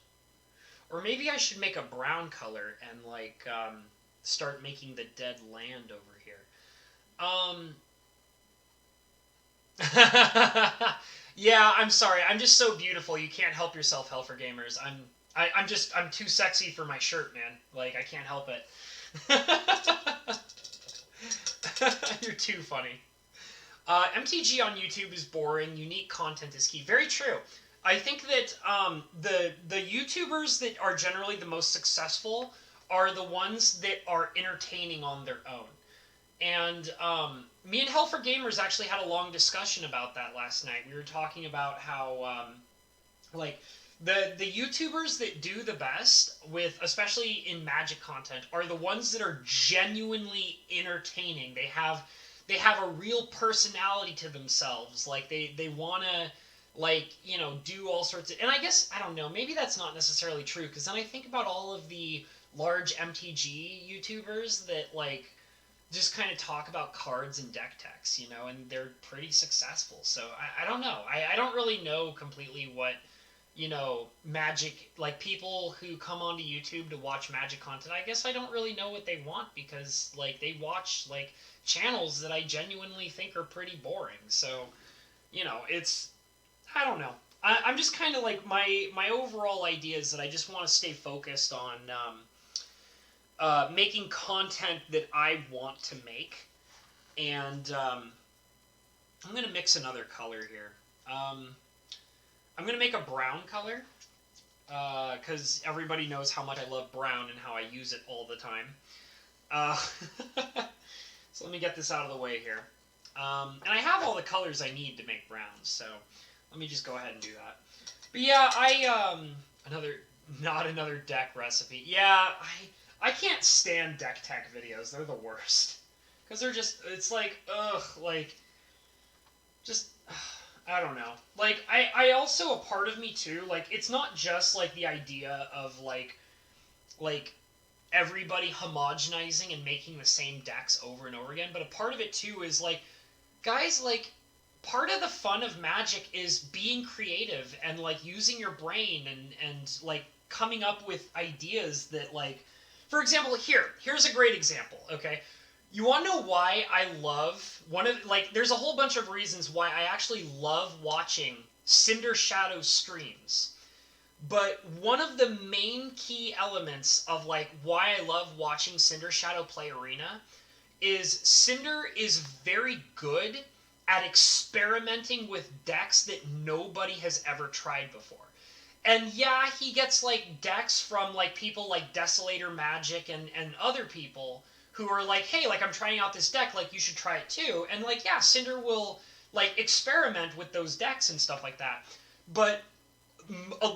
Or maybe I should make a brown color and, start making the dead land over here. Yeah, I'm sorry. I'm just so beautiful. You can't help yourself, Hell for Gamers. I'm too sexy for my shirt, man. Like, I can't help it. You're too funny. MTG on YouTube is boring. Unique content is key. Very true. I think that the YouTubers that are generally the most successful are the ones that are entertaining on their own. And me and Hell for Gamers actually had a long discussion about that last night. We were talking about how, the YouTubers that do the best with, especially in magic content, are the ones that are genuinely entertaining. They have a real personality to themselves. Like, they want to, do all sorts of... And I guess, I don't know, maybe that's not necessarily true, because then I think about all of the large MTG YouTubers that, just kind of talk about cards and deck techs, and they're pretty successful. So I don't know. I don't really know completely what, magic, people who come onto YouTube to watch magic content, I guess I don't really know what they want, because, they watch, channels that I genuinely think are pretty boring. So, it's, I don't know. I'm just kind of, my overall idea is that I just want to stay focused on, making content that I want to make, and I'm going to mix another color here. I'm going to make a brown color, because everybody knows how much I love brown and how I use it all the time. Uh, so let me get this out of the way here. And I have all the colors I need to make browns, so let me just go ahead and do that. But yeah, not another deck recipe. Yeah, I can't stand deck tech videos. They're the worst. Because they're just, it's like, ugh, like, just, I don't know. Like, I also, a part of me too, like, it's not just, like, the idea of, like, everybody homogenizing and making the same decks over and over again, but a part of it too is, like, guys, like, part of the fun of Magic is being creative and, like, using your brain and like, coming up with ideas that, like, for example, here's a great example, okay? You want to know why I love there's a whole bunch of reasons why I actually love watching Cinder Shadow streams. But one of the main key elements of, like, why I love watching Cinder Shadow play Arena is Cinder is very good at experimenting with decks that nobody has ever tried before. And yeah, he gets, like, decks from, like, people like Desolator Magic and other people who are like, hey, like, I'm trying out this deck, like, you should try it too. And, like, yeah, Cinder will, like, experiment with those decks and stuff like that. But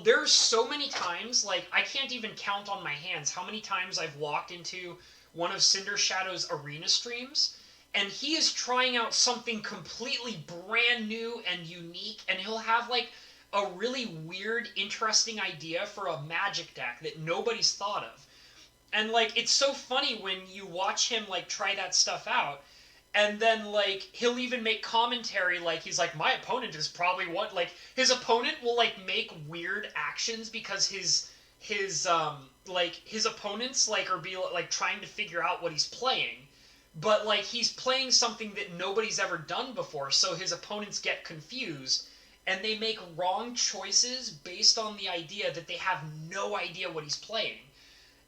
there's so many times, like, I can't even count on my hands how many times I've walked into one of Cinder Shadow's arena streams, and he is trying out something completely brand new and unique, and he'll have, like, a really weird, interesting idea for a Magic deck that nobody's thought of. And, like, it's so funny when you watch him, like, try that stuff out, and then, like, he'll even make commentary, like, he's like, my opponent is probably what, like, his opponent will, like, make weird actions because his opponents, like, are like, trying to figure out what he's playing, but, like, he's playing something that nobody's ever done before, so his opponents get confused, and they make wrong choices based on the idea that they have no idea what he's playing.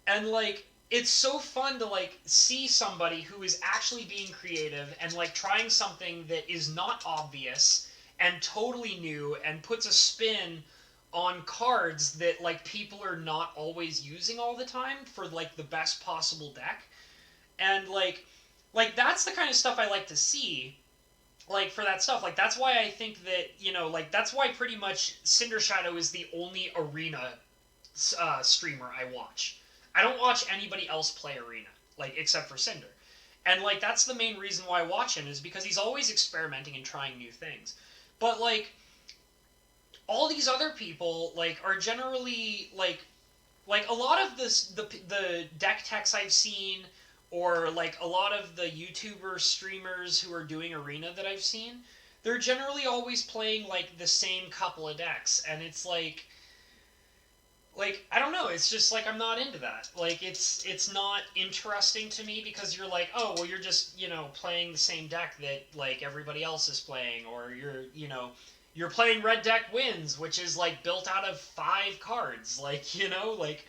And, like, it's so fun to, like, see somebody who is actually being creative and, like, trying something that is not obvious and totally new and puts a spin on cards that, like, people are not always using all the time for, like, the best possible deck. And, like that's the kind of stuff I like to see, like, for that stuff. Like, that's why I think that, you know, like, that's why pretty much Cinder Shadow is the only Arena streamer I watch. I don't watch anybody else play Arena, like, except for Cinder. And, like, that's the main reason why I watch him, is because he's always experimenting and trying new things. But, like, all these other people, like, are generally, like a lot of the deck techs I've seen, or, like, a lot of the YouTuber streamers who are doing Arena that I've seen, they're generally always playing, like, the same couple of decks, and it's like, I don't know, it's just, like, I'm not into that. Like, it's not interesting to me, because you're like, oh, well, you're just, you know, playing the same deck that, like, everybody else is playing, or you're playing Red Deck Wins, which is, like, built out of 5 cards, like, you know, like,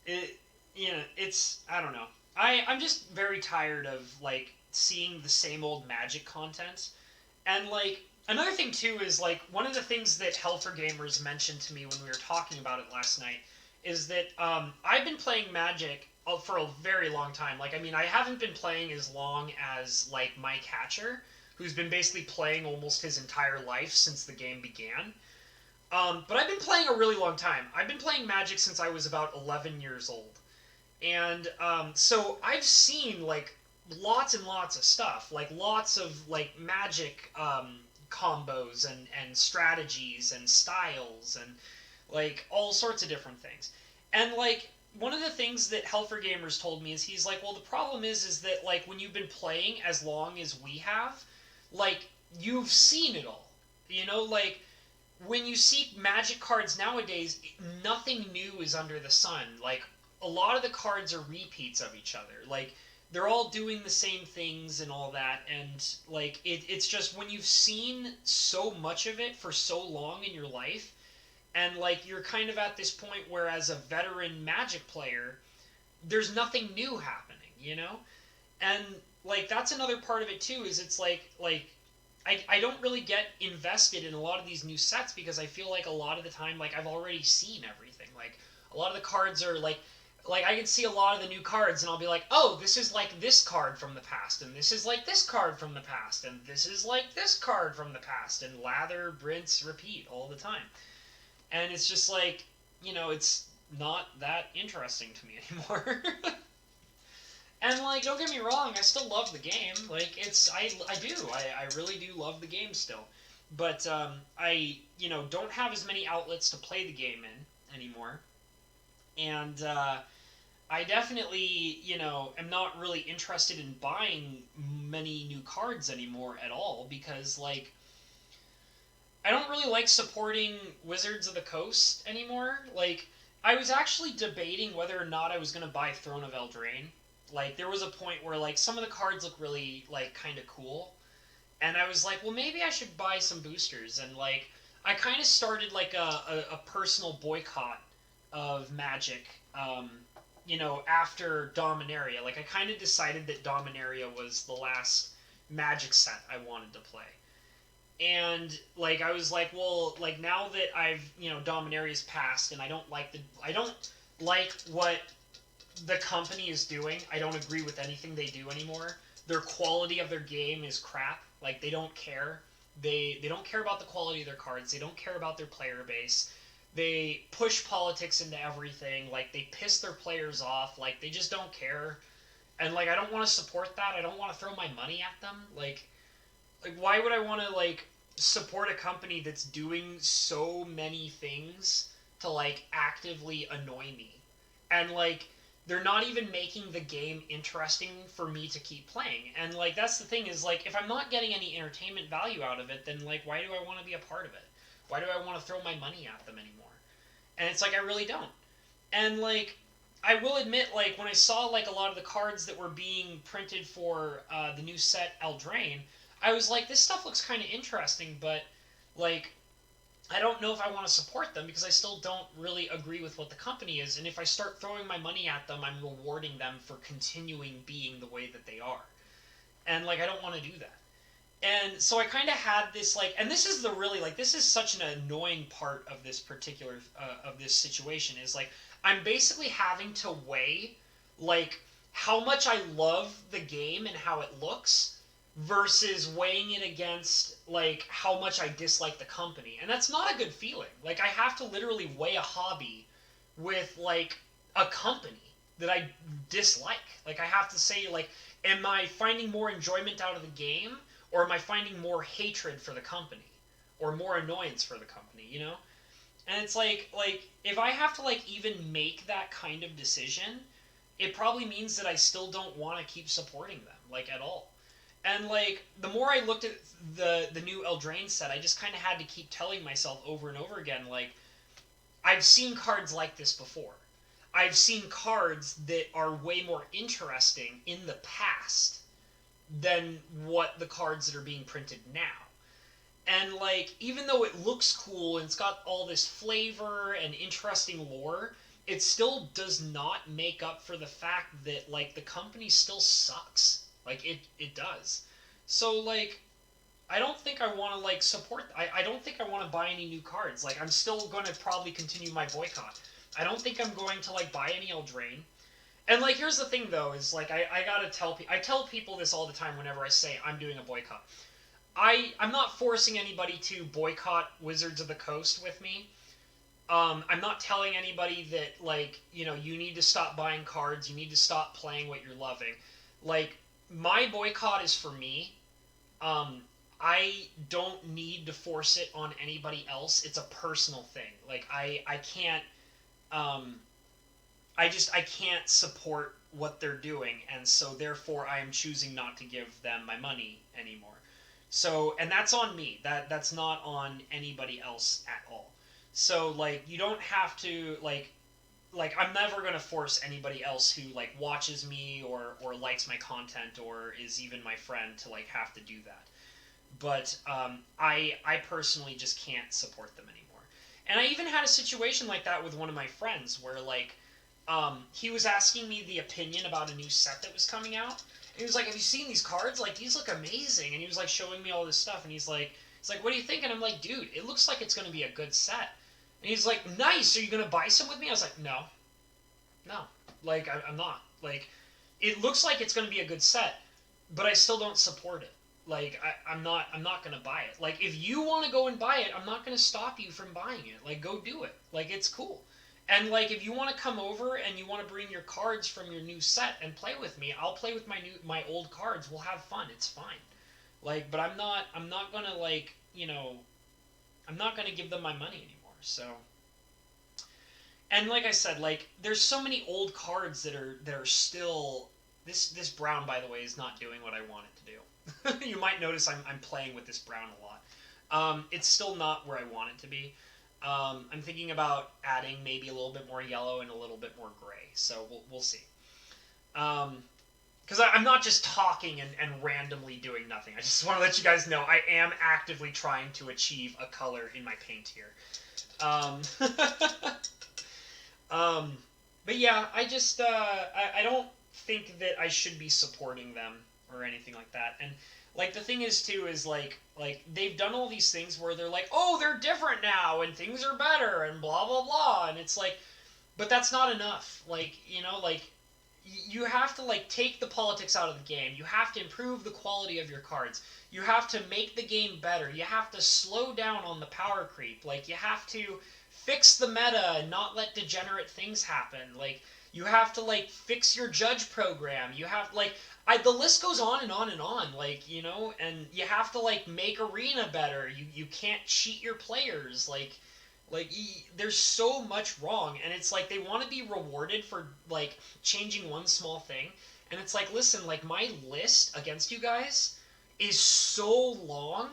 it's, I don't know. I'm just very tired of, like, seeing the same old Magic content, and, like, another thing, too, is, like, one of the things that Hell for Gamers mentioned to me when we were talking about it last night is that I've been playing Magic for a very long time. Like, I mean, I haven't been playing as long as, like, Mike Hatcher, who's been basically playing almost his entire life since the game began. But I've been playing a really long time. I've been playing Magic since I was about 11 years old. And so I've seen, like, lots and lots of stuff. Like, lots of, like, Magic combos and strategies and styles and, like, all sorts of different things. And, like, one of the things that Helfer Gamers told me is, he's like, well, the problem is that, like, when you've been playing as long as we have, like, you've seen it all. You know, like, when you see Magic cards nowadays, nothing new is under the sun. Like, a lot of the cards are repeats of each other. Like, they're all doing the same things and all that, and, like, it's just, when you've seen so much of it for so long in your life, and, like, you're kind of at this point where, as a veteran Magic player, there's nothing new happening, you know? And, like, that's another part of it, too, is it's like, I don't really get invested in a lot of these new sets because I feel like a lot of the time, like, I've already seen everything. Like, a lot of the cards are like I can see a lot of the new cards and I'll be like, oh, this is like this card from the past, and this is like this card from the past, and this is like this card from the past, and lather, rinse, repeat all the time. And it's just like, it's not that interesting to me anymore. And like, don't get me wrong, I still love the game. Like, I really do love the game still. But I don't have as many outlets to play the game in anymore, and I definitely am not really interested in buying many new cards anymore at all because like I don't really like supporting Wizards of the Coast anymore. Like, I was actually debating whether or not I was going to buy Throne of Eldraine. Like, there was a point where, like, some of the cards look really, like, kind of cool. And I was like, well, maybe I should buy some boosters. And, like, I kind of started, like, a personal boycott of Magic, after Dominaria. Like, I kind of decided that Dominaria was the last Magic set I wanted to play. And like I was like, well, like now that I've Dominaria's passed, and I don't like what the company is doing. I don't agree with anything they do anymore. Their quality of their game is crap. Like they don't care. They don't care about the quality of their cards. They don't care about their player base. They push politics into everything. Like they piss their players off. Like they just don't care. And like I don't want to support that. I don't want to throw my money at them. Like why would I want to like support a company that's doing so many things to like actively annoy me, and like they're not even making the game interesting for me to keep playing. And like that's the thing is like if I'm not getting any entertainment value out of it, then like why do I want to be a part of it? Why do I want to throw my money at them anymore? And it's like I really don't. And like I will admit, like when I saw like a lot of the cards that were being printed for the new set Eldraine, I was like, this stuff looks kind of interesting, but like I don't know if I want to support them because I still don't really agree with what the company is. And if I start throwing my money at them, I'm rewarding them for continuing being the way that they are. And like I don't want to do that. And so I kind of had this like, and this is the really like this is such an annoying part of this particular of this situation is like I'm basically having to weigh like how much I love the game and how it looks versus weighing it against like how much I dislike the company. And that's not a good feeling. Like I have to literally weigh a hobby with like a company that I dislike. Like I have to say like am I finding more enjoyment out of the game or am I finding more hatred for the company or more annoyance for the company? And it's like if I have to like even make that kind of decision, it probably means that I still don't want to keep supporting them like at all. And like the more I looked at the new Eldraine set, I just kind of had to keep telling myself over and over again like I've seen cards like this before. I've seen cards that are way more interesting in the past than what the cards that are being printed now. And like even though it looks cool and it's got all this flavor and interesting lore, it still does not make up for the fact that like the company still sucks. Like it does. So like I don't think I want to like support. I don't think I want to buy any new cards. Like I'm still going to probably continue my boycott. I don't think I'm going to like buy any Eldraine. And like here's the thing though is like I gotta I tell people this all the time whenever I say I'm doing a boycott. I'm not forcing anybody to boycott Wizards of the Coast with me. I'm not telling anybody that like you need to stop buying cards. You need to stop playing what you're loving. Like my boycott is for me. I don't need to force it on anybody else. It's a personal thing. Like I can't I can't support what they're doing, and so therefore I am choosing not to give them my money anymore. So, and that's on me. That's not on anybody else at all. So like you don't have to like I'm never going to force anybody else who like watches me or likes my content or is even my friend to like have to do that. But I personally just can't support them anymore. And I even had a situation like that with one of my friends where like he was asking me the opinion about a new set that was coming out, And he was like, have you seen these cards? Like, these look amazing. And he was like showing me all this stuff. And he's like, what do you think? And I'm like, dude, it looks like it's going to be a good set. And he's like, nice. Are you going to buy some with me? I was like, no. No. Like, I'm not. Like, it looks like it's going to be a good set, but I still don't support it. Like, I'm not going to buy it. Like, if you want to go and buy it, I'm not going to stop you from buying it. Like, go do it. Like, it's cool. And, like, if you want to come over and you want to bring your cards from your new set and play with me, I'll play with my old cards. We'll have fun. It's fine. Like, but I'm not going to, like, I'm not going to give them my money anymore. So, and like I said, like, there's so many old cards that are still... This brown, by the way, is not doing what I want it to do. You might notice I'm playing with this brown a lot. It's still not where I want it to be. I'm thinking about adding maybe a little bit more yellow and a little bit more gray. So we'll see. Because I'm not just talking and randomly doing nothing. I just want to let you guys know I am actively trying to achieve a color in my paint here. But yeah, I just I don't think that I should be supporting them or anything like that. And like the thing is too is like they've done all these things where they're like, oh, they're different now and things are better and blah blah blah, and it's like, but that's not enough. Like, like you have to like take the politics out of the game. You have to improve the quality of your cards. You have to make the game better. You have to slow down on the power creep. Like, you have to fix the meta and not let degenerate things happen. Like, you have to like fix your judge program. You have like the list goes on and on and on. Like, and you have to like make arena better. You can't cheat your players. There's so much wrong, and it's like they want to be rewarded for like changing one small thing, and it's like, listen, like my list against you guys is so long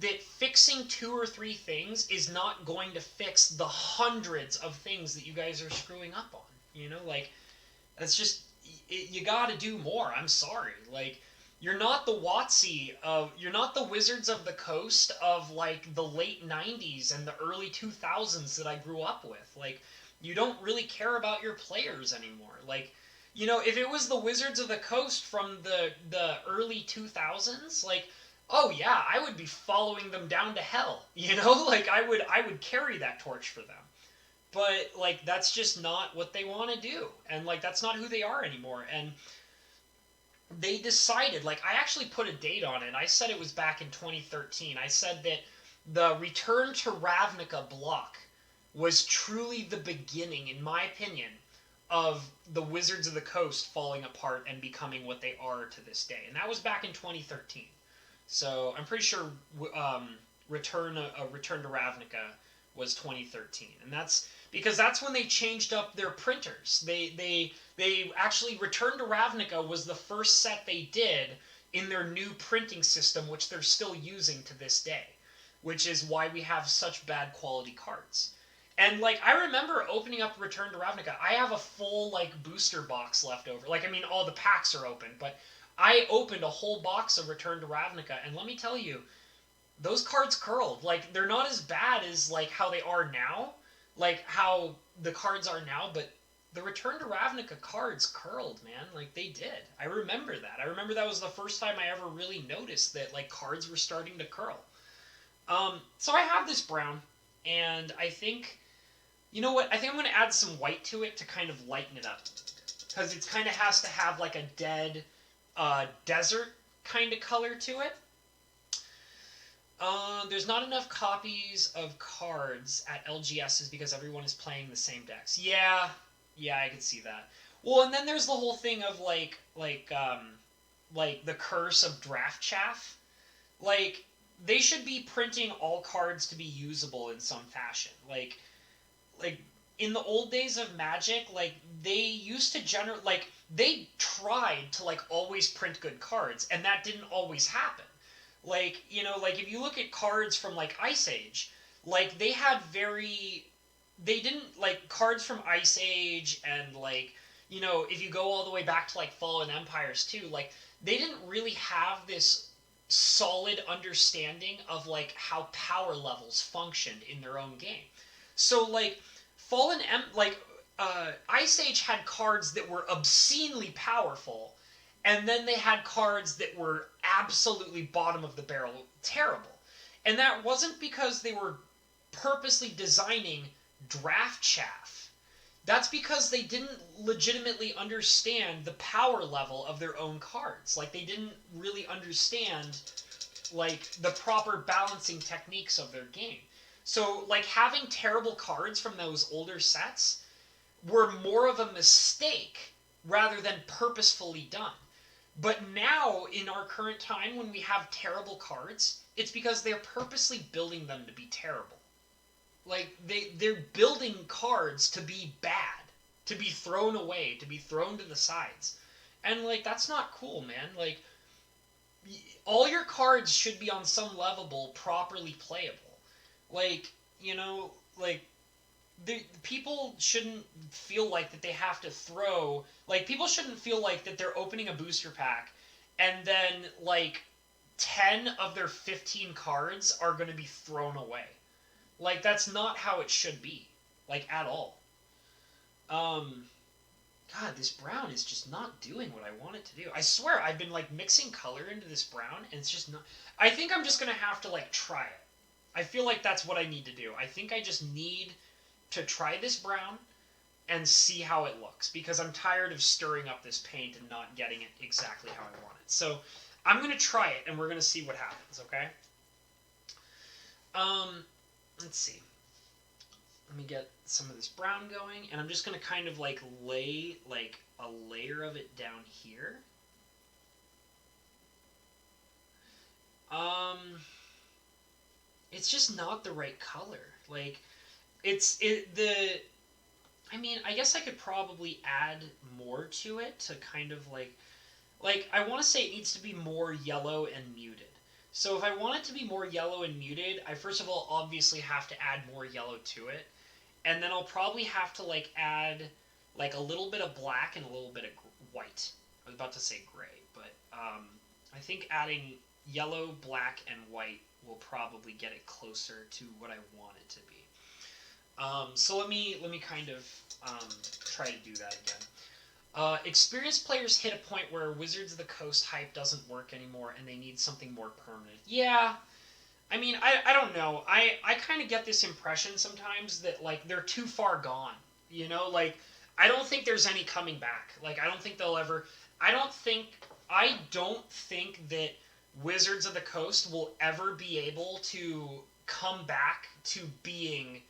that fixing 2 or 3 things is not going to fix the hundreds of things that you guys are screwing up on. Like, that's just, you gotta do more. I'm sorry. Like, you're not the you're not the Wizards of the Coast of, like, the late 90s and the early 2000s that I grew up with. Like, you don't really care about your players anymore. Like, if it was the Wizards of the Coast from the early 2000s, like, oh yeah, I would be following them down to hell. Like, I would carry that torch for them. But, like, that's just not what they want to do. And, like, that's not who they are anymore. And they decided, like, I actually put a date on it. I said it was back in 2013. I said that the Return to Ravnica block was truly the beginning, in my opinion, of the Wizards of the Coast falling apart and becoming what they are to this day. And that was back in 2013. So I'm pretty sure Return to Ravnica was 2013, and that's because that's when they changed up their printers. They actually, Return to Ravnica was the first set they did in their new printing system, which they're still using to this day, which is why we have such bad quality cards. And, like, I remember opening up Return to Ravnica. I have a full, like, booster box left over. Like, I mean, all the packs are open, but I opened a whole box of Return to Ravnica, and let me tell you, those cards curled. Like, they're not as bad as, like, how they are now, like, how the cards are now, but the Return to Ravnica cards curled, man. Like, they did. I remember that. I remember that was the first time I ever really noticed that, like, cards were starting to curl. So I have this brown, and I think, you know what? I think I'm going to add some white to it to kind of lighten it up. Because it kind of has to have, like, a dead desert kind of color to it. There's not enough copies of cards at LGSs because everyone is playing the same decks. Yeah, I can see that. Well, and then there's the whole thing of like the curse of draft chaff. Like, they should be printing all cards to be usable in some fashion. Like in the old days of Magic, like, they used to generate, like, they tried to, like, always print good cards, and that didn't always happen. Like, like, if you look at cards from, like, Ice Age, like, they didn't, like, cards from Ice Age and, like, if you go all the way back to, like, Fallen Empires, too, like, they didn't really have this solid understanding of, like, how power levels functioned in their own game. So, like, Ice Age had cards that were obscenely powerful, And then they had cards that were absolutely bottom of the barrel terrible. And that wasn't because they were purposely designing draft chaff. That's because they didn't legitimately understand the power level of their own cards. Like, they didn't really understand, like, the proper balancing techniques of their game. So, like, having terrible cards from those older sets were more of a mistake rather than purposefully done. But now, in our current time, when we have terrible cards, it's because they're purposely building them to be terrible. Like, they're building cards to be bad, to be thrown away, to be thrown to the sides. And, like, that's not cool, man. Like, all your cards should be on some level properly playable. Like, you know, like, people shouldn't feel like that they have to throw, like, people shouldn't feel like that they're opening a booster pack and then, like, 10 of their 15 cards are going to be thrown away. Like, that's not how it should be, like, at all. God, this brown is just not doing what I want it to do. I swear, I've been, like, mixing color into this brown, and it's just not... I think I'm just going to have to, like, try it. I feel like that's what I need to do. I think I just need to try this brown and see how it looks, because I'm tired of stirring up this paint and not getting it exactly how I want it. So I'm going to try it, and we're going to see what happens, okay? Let's see. Let me get some of this brown going, and I'm just going to kind of, like, lay, like, a layer of it down here. It's just not the right color. Like, I mean, I guess I could probably add more to it to kind of, like, I want to say it needs to be more yellow and muted. So if I want it to be more yellow and muted, I first of all obviously have to add more yellow to it. And then I'll probably have to, like, add, like, a little bit of black and a little bit of white. I was about to say gray, but I think adding yellow, black, and white will probably get it closer to what I want it to be. So let me kind of try to do that again. Experienced players hit a point where Wizards of the Coast hype doesn't work anymore and they need something more permanent. Yeah, I mean, I don't know. I kind of get this impression sometimes that, like, they're too far gone. You know, like, I don't think there's any coming back. Like, I don't think they'll ever... I don't think that Wizards of the Coast will ever be able to come back to being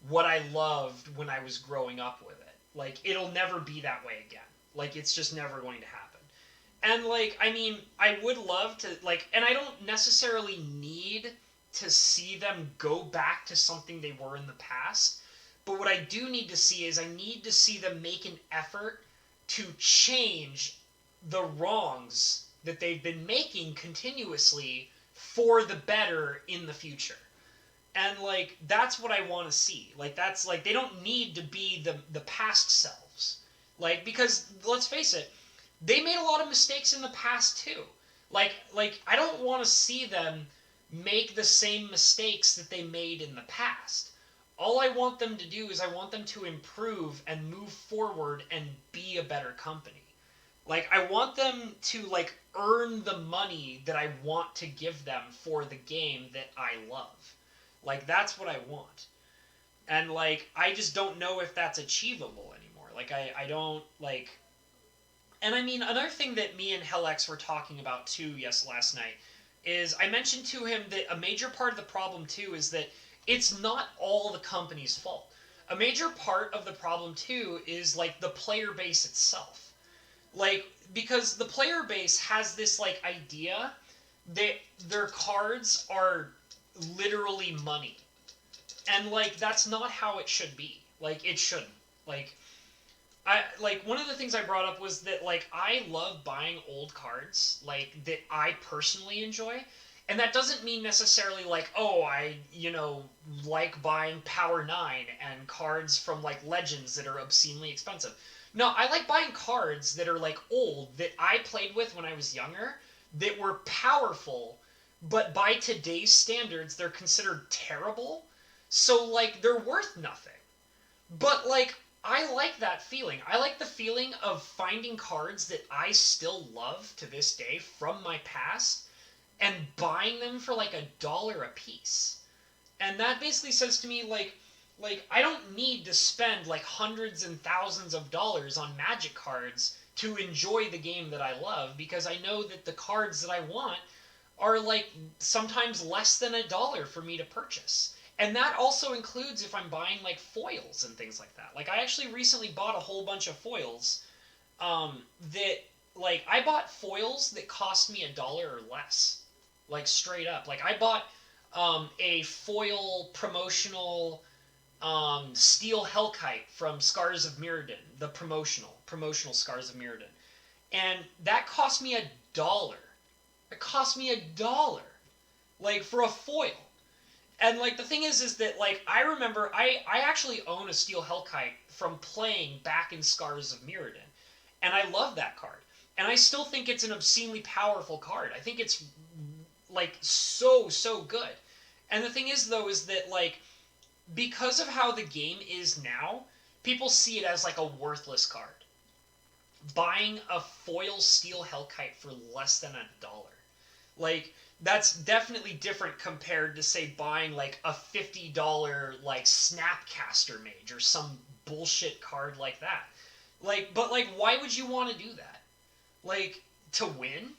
what I loved when I was growing up with it. Like, it'll never be that way again. Like, it's just never going to happen. And, like, I mean, I would love to, like, and I don't necessarily need to see them go back to something they were in the past, but what I do need to see is I need to see them make an effort to change the wrongs that they've been making continuously for the better in the future. And, like, that's what I want to see. Like, that's, like, they don't need to be the past selves. Like, because, let's face it, they made a lot of mistakes in the past, too. Like I don't want to see them make the same mistakes that they made in the past. All I want them to do is I want them to improve and move forward and be a better company. Like, I want them to, like, earn the money that I want to give them for the game that I love. Like, that's what I want. And, like, I just don't know if that's achievable anymore. Like, I don't, like... And, I mean, another thing that me and Hellex were talking about, too, last night, is I mentioned to him that a major part of the problem, too, is that it's not all the company's fault. A major part of the problem, too, is, like, the player base itself. Like, because the player base has this, like, idea that their cards are literally money. And, like, that's not how it should be. Like, it shouldn't. Like, one of the things I brought up was that, like, I love buying old cards, like, that I personally enjoy. And that doesn't mean necessarily, like, oh, I, you know, like buying Power 9 and cards from, like, Legends that are obscenely expensive. No, I like buying cards that are, like, old, that I played with when I was younger, that were powerful, but by today's standards, they're considered terrible. So, like, they're worth nothing. But, like, I like that feeling. I like the feeling of finding cards that I still love to this day from my past and buying them for like $1 a piece. And that basically says to me like I don't need to spend like hundreds and thousands of dollars on Magic cards to enjoy the game that I love, because I know that the cards that I want are like sometimes less than $1 for me to purchase. And that also includes if I'm buying like foils and things like that. Like I actually recently bought a whole bunch of foils that like I bought foils that cost me $1 or less. Like straight up. Like I bought a foil promotional steel Hellkite from Scars of Mirrodin, the promotional Scars of Mirrodin. And that cost me $1. It cost me $1, like for a foil. And like the thing is that like I remember I actually own a steel Hellkite from playing back in Scars of Mirrodin, and I love that card. And I still think it's an obscenely powerful card. I think it's like so good. And the thing is though is that like because of how the game is now, people see it as like a worthless card. Buying a foil steel Hellkite for less than $1. Like that's definitely different compared to say buying like a $50 like Snapcaster Mage or some bullshit card like that. Like but like why would you want to do that? Like to win?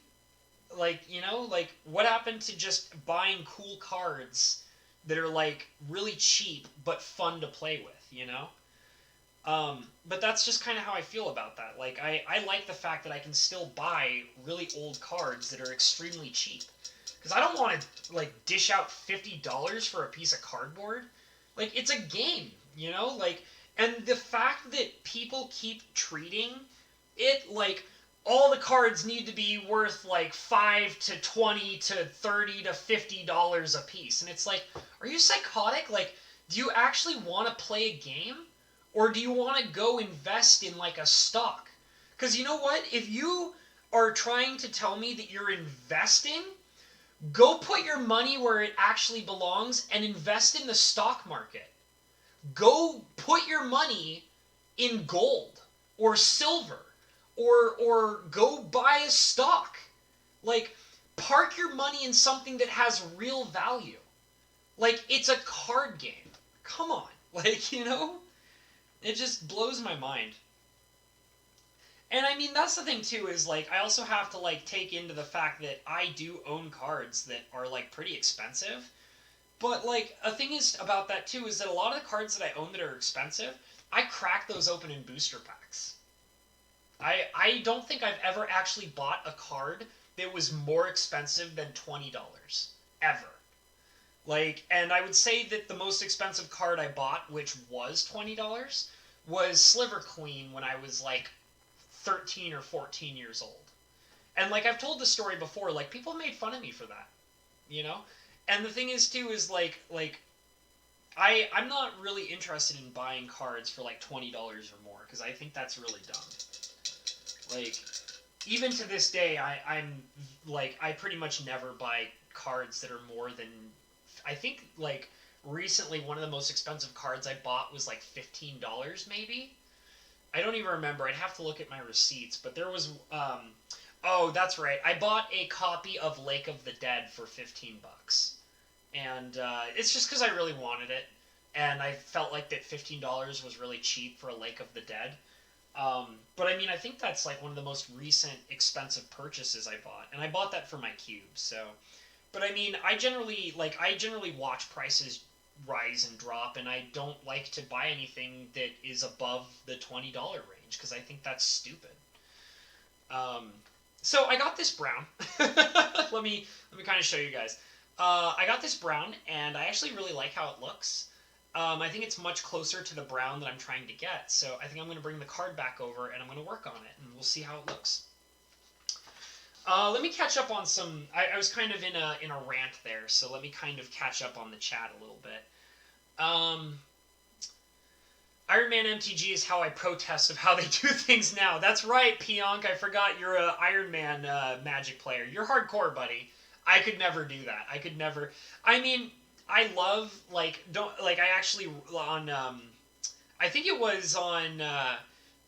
Like, you know, like what happened to just buying cool cards that are like really cheap but fun to play with, you know? But that's just kind of how I feel about that. Like, I like the fact that I can still buy really old cards that are extremely cheap. Because I don't want to, like, dish out $50 for a piece of cardboard. Like, it's a game, you know? Like, and the fact that people keep treating it like all the cards need to be worth, like, $5 to $20 to $30 to $50 a piece. And it's like, are you psychotic? Like, do you actually want to play a game? Or do you want to go invest in like a stock? Because you know what? If you are trying to tell me that you're investing, go put your money where it actually belongs and invest in the stock market. Go put your money in gold or silver or go buy a stock. Like, park your money in something that has real value. Like, it's a card game. Come on. Like, you know? It just blows my mind. And I mean, that's the thing too, is like, I also have to like take into the fact that I do own cards that are like pretty expensive. But like, a thing is about that too, is that a lot of the cards that I own that are expensive, I crack those open in booster packs. I don't think I've ever actually bought a card that was more expensive than $20. Ever. Like, and I would say that the most expensive card I bought, which was $20, was Sliver Queen when I was like 13 or 14 years old. And like I've told the story before, like people made fun of me for that, you know? And the thing is too is like I'm not really interested in buying cards for like $20 or more because I think that's really dumb. Like even to this day, I'm like I pretty much never buy cards that are more than I think like recently one of the most expensive cards I bought was like $15 maybe. I don't even remember. I'd have to look at my receipts, but there was oh, that's right. I bought a copy of Lake of the Dead for $15. And it's just cuz I really wanted it and I felt like that $15 was really cheap for a Lake of the Dead. But I mean, I think that's like one of the most recent expensive purchases I bought, and I bought that for my cube. So, but I mean, I generally watch prices rise and drop, and I don't like to buy anything that is above the $20 range because I think that's stupid. So I got this brown. let me kind of show you guys. I got this brown, and I actually really like how it looks. I think it's much closer to the brown that I'm trying to get, so I think I'm going to bring the card back over and I'm going to work on it, and we'll see how it looks. Let me catch up on some... I was kind of in a rant there, so let me kind of catch up on the chat a little bit. Iron Man MTG is how I protest of how they do things now. That's right, Pionk, I forgot you're a Iron Man Magic player. You're hardcore, buddy. I could never do that. I could never... I mean... I love, like, I actually, on, I think it was on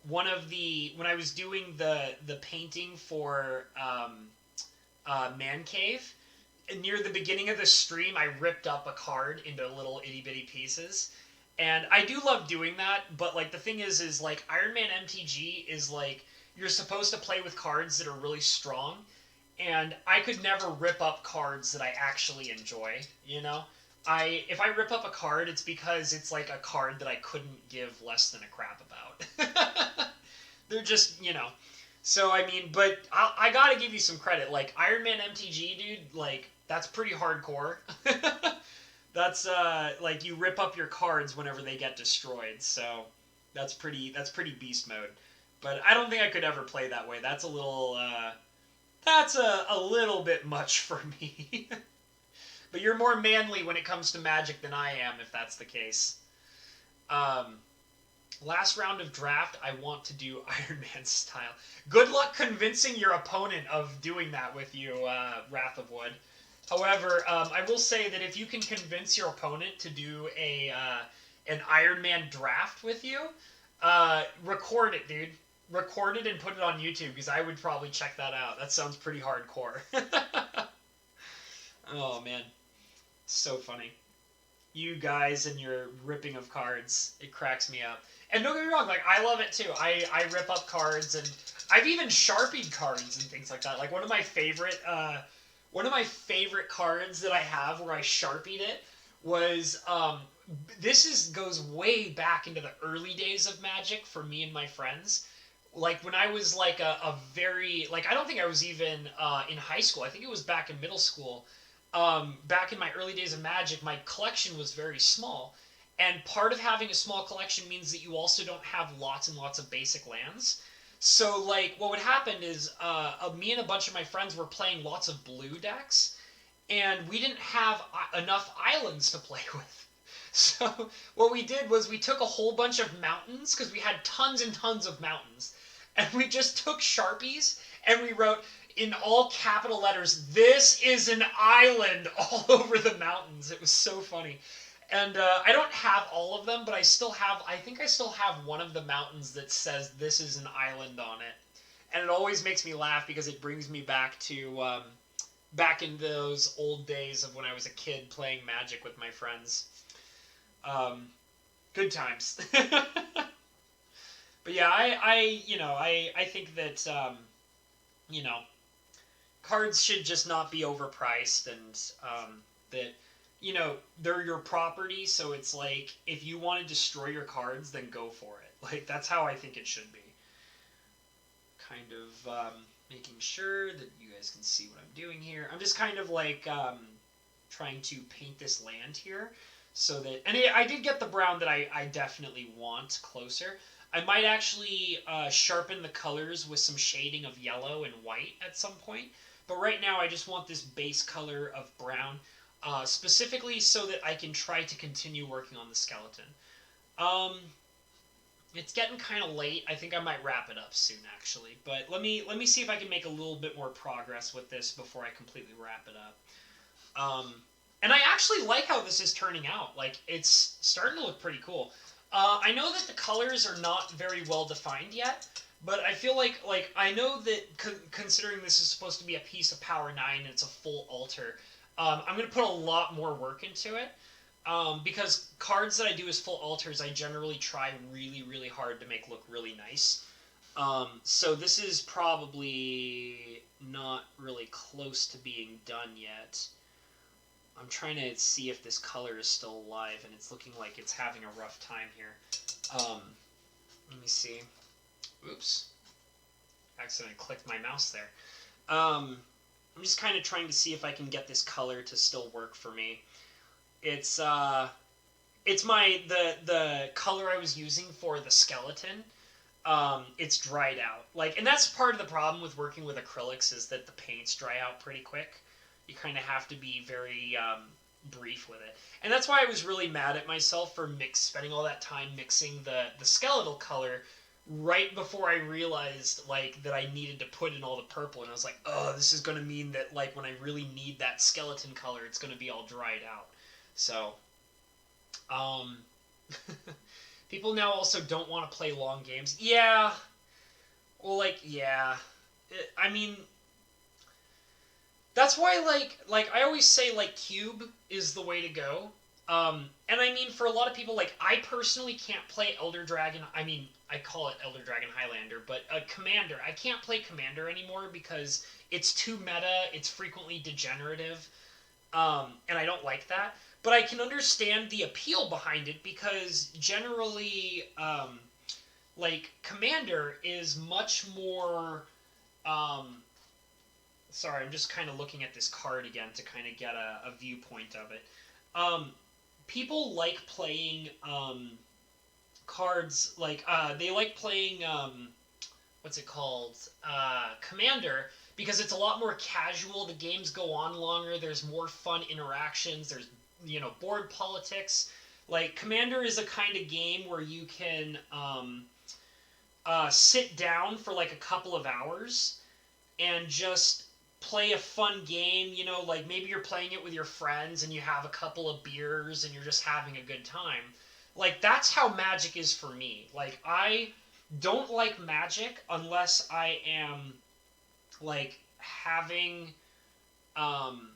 one of the when I was doing the painting for Man Cave. Near the beginning of the stream, I ripped up a card into little itty bitty pieces, and I do love doing that. But like the thing is like Iron Man MTG is like you're supposed to play with cards that are really strong, and I could never rip up cards that I actually enjoy. You know, if I rip up a card, it's because it's like a card that I couldn't give less than a crap about. They're just So I mean, but I gotta give you some credit. Like Iron Man MTG, dude. Like that's pretty hardcore. That's like you rip up your cards whenever they get destroyed. So that's pretty beast mode. But I don't think I could ever play that way. That's a little that's a little bit much for me. But you're more manly when it comes to Magic than I am, if that's the case. Um, Last round of draft, I want to do Iron Man style. Good luck convincing your opponent of doing that with you, Wrath of Wood. However, I will say that if you can convince your opponent to do an Iron Man draft with you, record it, dude. Record it and put it on YouTube, because I would probably check that out. That sounds pretty hardcore. Oh, man. So funny. You guys and your ripping of cards. It cracks me up. And don't get me wrong, like, I love it too. I rip up cards, and I've even Sharpied cards and things like that. Like, one of my favorite cards that I have where I Sharpied it was, goes way back into the early days of Magic for me and my friends. Like, when I was, like, a very, like, I don't think I was even in high school. I think it was back in middle school. Back in my early days of Magic, my collection was very small. And part of having a small collection means that you also don't have lots and lots of basic lands. So, like, what would happen is me and a bunch of my friends were playing lots of blue decks, and we didn't have enough islands to play with. So, what we did was we took a whole bunch of mountains, because we had tons and tons of mountains, and we just took Sharpies, and we wrote, in all capital letters, "This is an island," all over the mountains. It was so funny. And I don't have all of them, but I think I still have one of the mountains that says "This is an island" on it. And it always makes me laugh because it brings me back to back in those old days of when I was a kid playing Magic with my friends. Good times. But yeah, I think that cards should just not be overpriced, and that they're your property, so it's like if you want to destroy your cards, then go for it. Like, that's how I think it should be. Kind of making sure that you guys can see what I'm doing here. I'm just kind of like trying to paint this land here so that, and I did get the brown that I definitely want closer. I might actually sharpen the colors with some shading of yellow and white at some point. But right now I just want this base color of brown, specifically so that I can try to continue working on the skeleton. It's getting kind of late. I think I might wrap it up soon, actually. But let me see if I can make a little bit more progress with this before I completely wrap it up. And I actually like how this is turning out. Like, it's starting to look pretty cool. I know that the colors are not very well defined yet, but I feel like I know that considering this is supposed to be a piece of Power 9 and it's a full altar, I'm going to put a lot more work into it. Because cards that I do as full altars, I generally try really, really hard to make look really nice. So this is probably not really close to being done yet. I'm trying to see if this color is still alive, and it's looking like it's having a rough time here. Let me see. Oops. Accidentally clicked my mouse there. I'm just kind of trying to see if I can get this color to still work for me. It's the color I was using for the skeleton. It's dried out. Like, and that's part of the problem with working with acrylics, is that the paints dry out pretty quick. You kind of have to be very brief with it. And that's why I was really mad at myself for spending all that time mixing the skeletal color right before I realized, like, that I needed to put in all the purple. And I was like, oh, this is going to mean that, like, when I really need that skeleton color, it's going to be all dried out. So, People now also don't want to play long games. Yeah. Well, like, yeah. I mean, that's why, like I always say, like, Cube is the way to go. And I mean, for a lot of people, like, I personally can't play Elder Dragon. I mean, I call it Elder Dragon Highlander, but Commander. I can't play Commander anymore because it's too meta. It's frequently degenerative, and I don't like that. But I can understand the appeal behind it because generally, like, Commander is much more. Um, Sorry, I'm just kind of looking at this card again to kind of get a viewpoint of it. Um, People like playing cards like they like playing what's it called, Commander, because it's a lot more casual. The games go on longer. There's more fun interactions. There's, board politics. Like, Commander is a kind of game where you can sit down for like a couple of hours and just play a fun game. Like, maybe you're playing it with your friends and you have a couple of beers and you're just having a good time. Like, that's how Magic is for me. Like, I don't like Magic unless I am, like, having I'm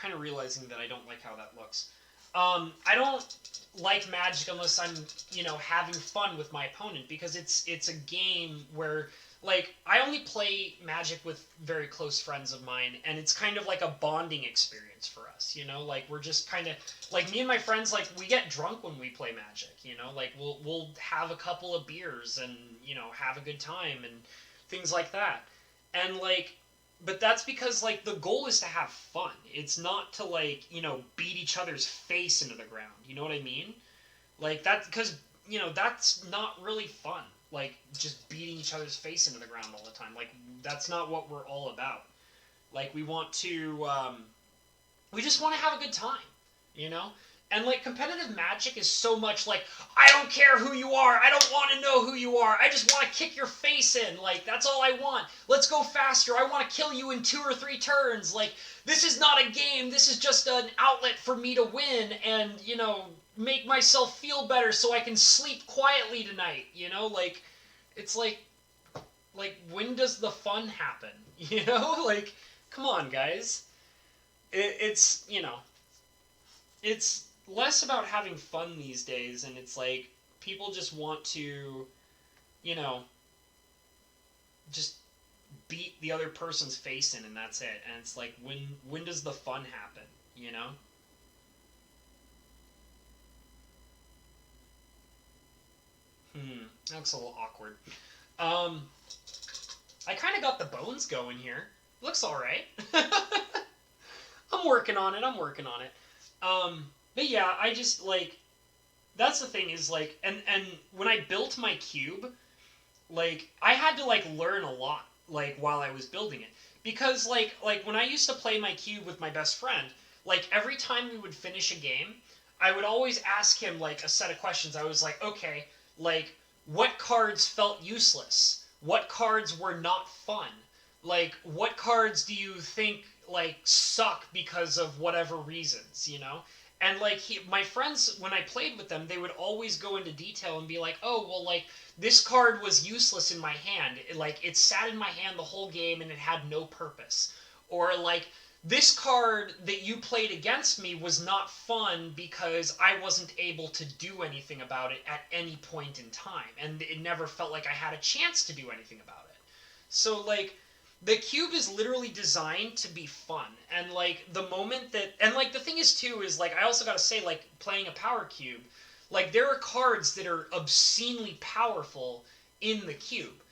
kind of realizing that I don't like how that looks. I don't like Magic unless I'm, having fun with my opponent, because it's a game where, like, I only play Magic with very close friends of mine, and it's kind of like a bonding experience for us. Like, we're just kind of, like, me and my friends, like, we get drunk when we play Magic. Like, we'll have a couple of beers and have a good time and things like that, and, like. But that's because, like, the goal is to have fun. It's not to, like, beat each other's face into the ground. You know what I mean? Like, that, because, that's not really fun. Like, just beating each other's face into the ground all the time. Like, that's not what we're all about. Like, we want to, we just want to have a good time, you know? And, like, competitive Magic is so much like, I don't care who you are, I don't want to know who you are, I just want to kick your face in, like, that's all I want. Let's go faster, I want to kill you in 2 or 3 turns, like, this is not a game, this is just an outlet for me to win and, make myself feel better so I can sleep quietly tonight, like, it's like, when does the fun happen, like, come on, guys. It's, it's less about having fun these days, and it's like people just want to, you know, just beat the other person's face in, and that's it. And it's like, when does the fun happen, you know? That's a little awkward. Um, I kind of got the bones going here. Looks all right. I'm working on it. I'm working on it. But yeah, I just, like, that's the thing is, like, and when I built my cube, like, I had to, like, learn a lot, like, while I was building it. Because, like when I used to play my cube with my best friend, like, every time we would finish a game, I would always ask him, like, a set of questions. I was like, okay, like, what cards felt useless? What cards were not fun? Like, what cards do you think, like, suck because of whatever reasons, you know? And, like, my friends, when I played with them, they would always go into detail and be like, oh, well, like, this card was useless in my hand. It sat in my hand the whole game and it had no purpose. Or, like, this card that you played against me was not fun because I wasn't able to do anything about it at any point in time. And it never felt like I had a chance to do anything about it. So, like, the cube is literally designed to be fun. And, like, the moment that... And, like, the thing is, too, is, like, I also gotta say, like, playing a power cube, like, there are cards that are obscenely powerful in the cube.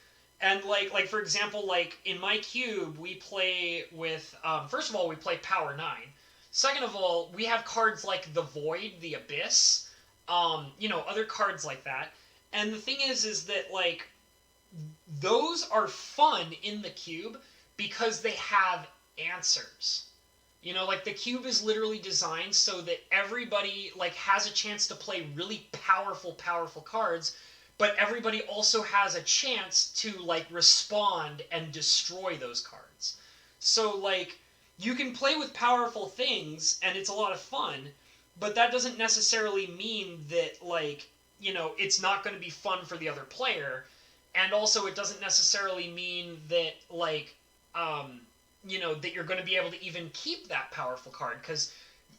And, like for example, like, in my cube, we play with... first of all, we play Power 9. Second of all, we have cards like the Void, the Abyss, other cards like that. And the thing is that, like, those are fun in the cube because they have answers. Like, the cube is literally designed so that everybody, like, has a chance to play really powerful cards, but everybody also has a chance to, like, respond and destroy those cards. So, like, you can play with powerful things, and it's a lot of fun, but that doesn't necessarily mean that, like, it's not going to be fun for the other player. And also, it doesn't necessarily mean that, like, that you're going to be able to even keep that powerful card. Because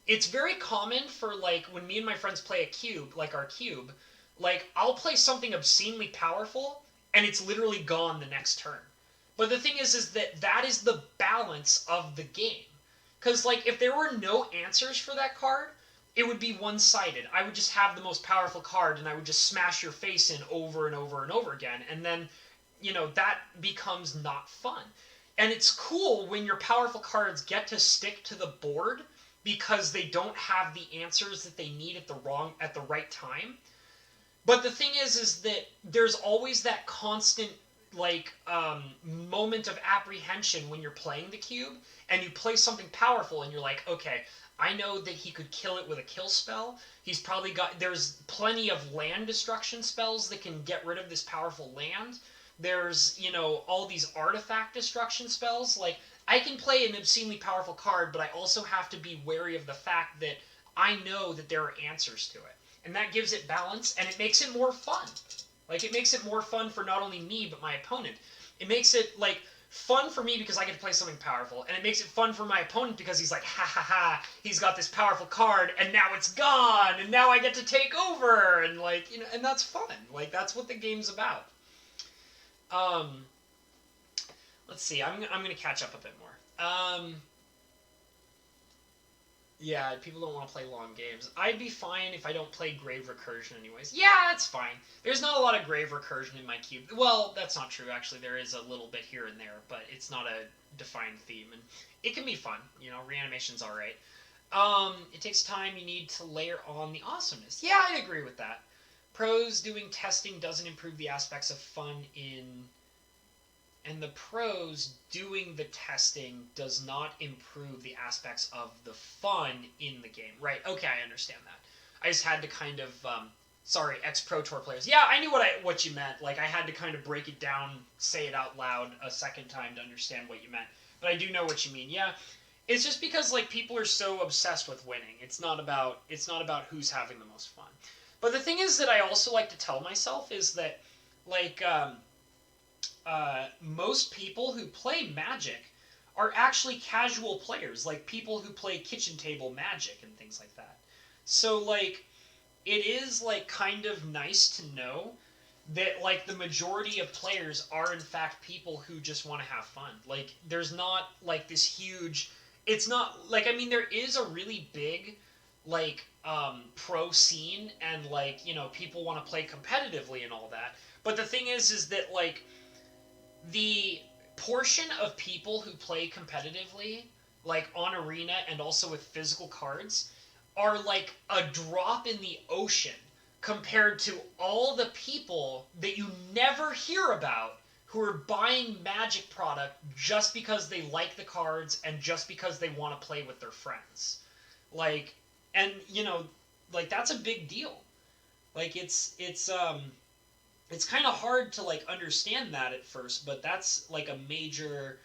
it's very common for, like, when me and my friends play a cube, like our cube, like, I'll play something obscenely powerful, and it's literally gone the next turn. But the thing is that is the balance of the game. Because, like, if there were no answers for that card, it would be one-sided. I would just have the most powerful card, and I would just smash your face in over and over and over again. And then, that becomes not fun. And it's cool when your powerful cards get to stick to the board because they don't have the answers that they need at the right time. But the thing is that there's always that constant, like, moment of apprehension when you're playing the cube, and you play something powerful, and you're like, okay, I know that he could kill it with a kill spell. There's plenty of land destruction spells that can get rid of this powerful land. There's, all these artifact destruction spells. Like, I can play an obscenely powerful card, but I also have to be wary of the fact that I know that there are answers to it. And that gives it balance, and it makes it more fun. Like, it makes it more fun for not only me, but my opponent. It makes it, like, fun for me because I get to play something powerful, and it makes it fun for my opponent because he's like, ha ha ha, he's got this powerful card, and now it's gone, and now I get to take over, and, like, and that's fun. Like, that's what the game's about. Let's see, I'm gonna catch up a bit more. Yeah, people don't want to play long games. I'd be fine if I don't play grave recursion anyways. Yeah, that's fine. There's not a lot of grave recursion in my cube. Well, that's not true, actually. There is a little bit here and there, but it's not a defined theme. And it can be fun. Reanimation's alright. It takes time. You need to layer on the awesomeness. Yeah, I agree with that. Pros doing testing doesn't improve the aspects of fun and the pros doing the testing does not improve the aspects of the fun in the game. Right, okay, I understand that. I just had to kind of, sorry, ex-Pro Tour players. Yeah, I knew what you meant. Like, I had to kind of break it down, say it out loud a second time to understand what you meant. But I do know what you mean, yeah. It's just because, like, people are so obsessed with winning. It's not about who's having the most fun. But the thing is that I also like to tell myself is that, like, most people who play Magic are actually casual players, like people who play kitchen table Magic and things like that. So, like, it is, like, kind of nice to know that, like, the majority of players are, in fact, people who just want to have fun. Like, there's not, like, this huge... It's not... Like, I mean, there is a really big, like, pro scene, and, like, people want to play competitively and all that. But the thing is that, like, the portion of people who play competitively, like on Arena and also with physical cards, are like a drop in the ocean compared to all the people that you never hear about who are buying Magic product just because they like the cards and just because they want to play with their friends. Like, and like, that's a big deal. Like, it's kind of hard to, like, understand that at first, but that's, like, a major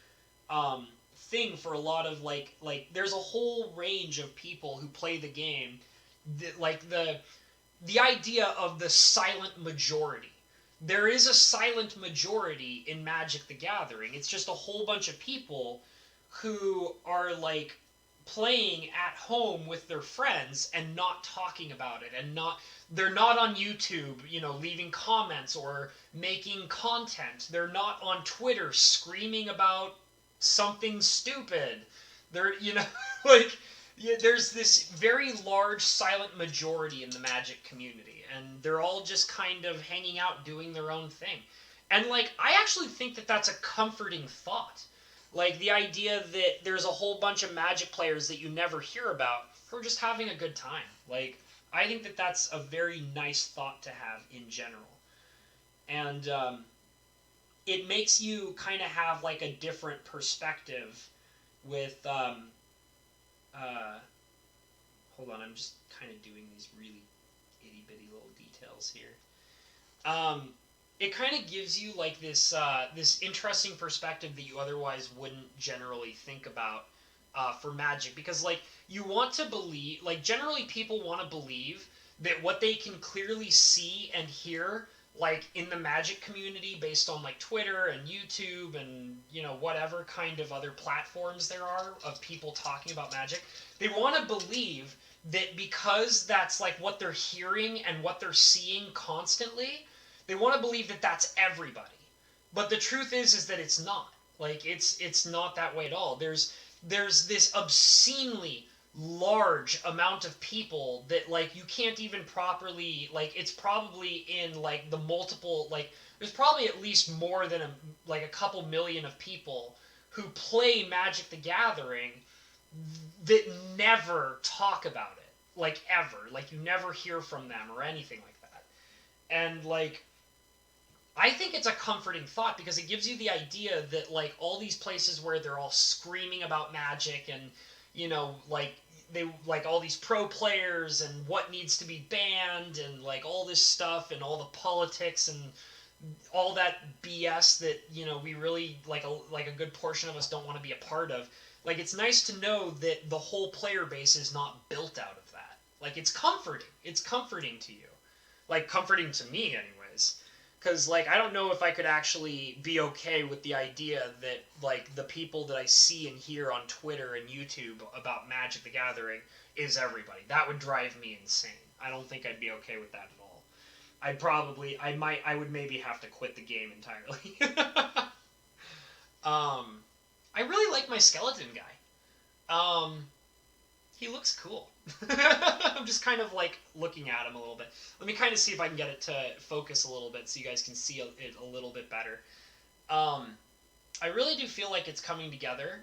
thing for a lot of, like there's a whole range of people who play the game that, like, the idea of the silent majority. There is a silent majority in Magic the Gathering. It's just a whole bunch of people who are, like, playing at home with their friends and not talking about it, and they're not on YouTube, leaving comments or making content. They're not on Twitter screaming about something stupid. They're, like, there's this very large silent majority in the Magic community, and they're all just kind of hanging out doing their own thing. And, like, I actually think that that's a comforting thought. Like, the idea that there's a whole bunch of Magic players that you never hear about who are just having a good time. Like, I think that that's a very nice thought to have in general. And it makes you kind of have, like, a different perspective with... hold on, I'm just kind of doing these really itty-bitty little details here. It kind of gives you, like, this interesting perspective that you otherwise wouldn't generally think about for Magic, because like you want to believe, like generally people want to believe that what they can clearly see and hear, like in the Magic community, based on like Twitter and YouTube and whatever kind of other platforms there are of people talking about Magic, they want to believe that because that's like what they're hearing and what they're seeing constantly, they want to believe that that's everybody. But the truth is that it's not. Like it's not that way at all. There's this obscenely large amount of people that like you can't even properly, like it's probably in like the multiple, like there's probably at least more than a couple million of people who play Magic the Gathering that never talk about it, like ever, like you never hear from them or anything like that. And like I think it's a comforting thought, because it gives you the idea that like all these places where they're all screaming about Magic, and like they like all these pro players and what needs to be banned and like all this stuff and all the politics and all that BS that we really like a good portion of us don't want to be a part of. Like it's nice to know that the whole player base is not built out of that. Like it's comforting. It's comforting to you. Like comforting to me anyways. Because like I don't know if I could actually be okay with the idea that like the people that I see and hear on Twitter and YouTube about Magic the Gathering is everybody. That would drive me insane. I don't think I'd be okay with that at all. I would maybe have to quit the game entirely. I really like my skeleton guy. He looks cool. I'm just kind of like looking at him a little bit. Let me kind of see if I can get it to focus a little bit so you guys can see it a little bit better. I really do feel like it's coming together,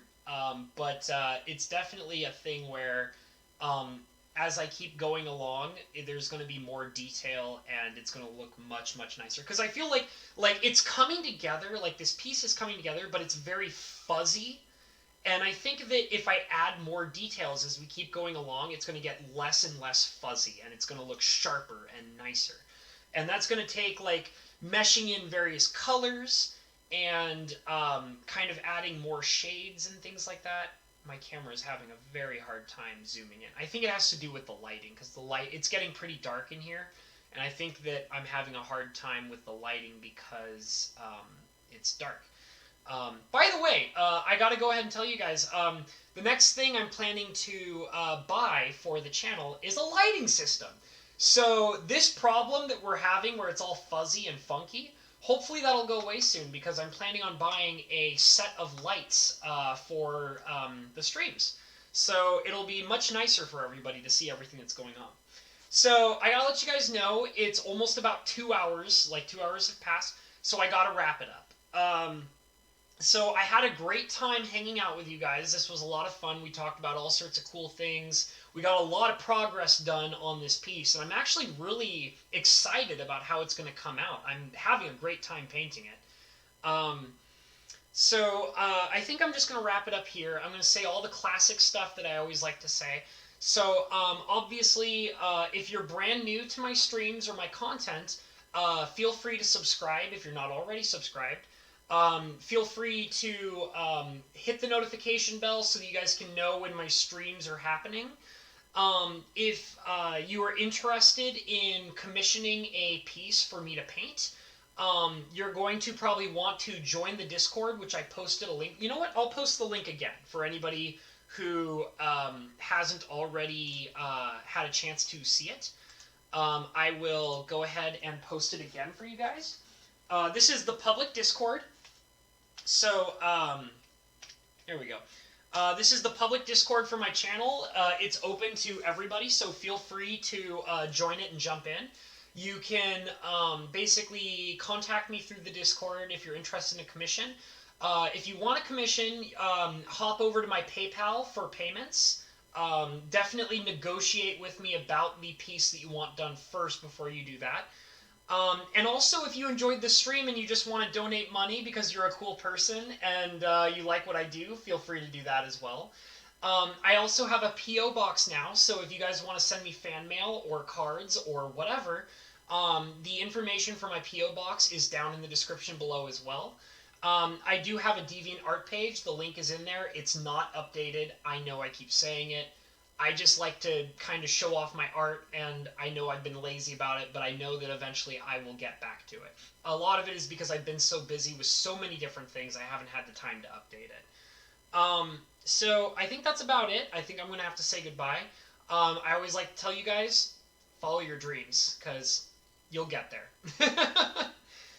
but it's definitely a thing where as I keep going along, there's going to be more detail and it's going to look much, much nicer. Because I feel like it's coming together, like this piece is coming together, but it's very fuzzy. And I think that if I add more details as we keep going along, it's going to get less and less fuzzy, and it's going to look sharper and nicer. And that's going to take like meshing in various colors and kind of adding more shades and things like that. My camera is having a very hard time zooming in. I think it has to do with the lighting, because it's getting pretty dark in here, and I think that I'm having a hard time with the lighting because it's dark. By the way, I gotta go ahead and tell you guys, the next thing I'm planning to buy for the channel is a lighting system. So this problem that we're having where it's all fuzzy and funky, hopefully that'll go away soon, because I'm planning on buying a set of lights for the streams. So it'll be much nicer for everybody to see everything that's going on. So I gotta let you guys know, it's almost about 2 hours, like 2 hours have passed, so I gotta wrap it up. So I had a great time hanging out with you guys. This was a lot of fun. We talked about all sorts of cool things. We got a lot of progress done on this piece, and I'm actually really excited about how it's going to come out. I'm having a great time painting it. So I think I'm just going to wrap it up here. I'm going to say all the classic stuff that I always like to say. So obviously, if you're brand new to my streams or my content, feel free to subscribe if you're not already subscribed. Feel free to hit the notification bell so that you guys can know when my streams are happening. If you are interested in commissioning a piece for me to paint, you're going to probably want to join the Discord, which I posted a link. You know what? I'll post the link again for anybody who hasn't already had a chance to see it. I will go ahead and post it again for you guys. This is the public Discord. So, here we go. This is the public Discord for my channel. It's open to everybody, so feel free to join it and jump in. You can basically contact me through the Discord if you're interested in a commission. If you want a commission, hop over to my PayPal for payments. Definitely negotiate with me about the piece that you want done first before you do that. And also, if you enjoyed the stream and you just want to donate money because you're a cool person and you like what I do, feel free to do that as well. I also have a P.O. box now, so if you guys want to send me fan mail or cards or whatever, the information for my P.O. box is down in the description below as well. I do have a DeviantArt page. The link is in there. It's not updated. I know I keep saying it. I just like to kind of show off my art, and I know I've been lazy about it, but I know that eventually I will get back to it. A lot of it is because I've been so busy with so many different things, I haven't had the time to update it. So I think that's about it. I think I'm going to have to say goodbye. I always like to tell you guys, follow your dreams, because you'll get there.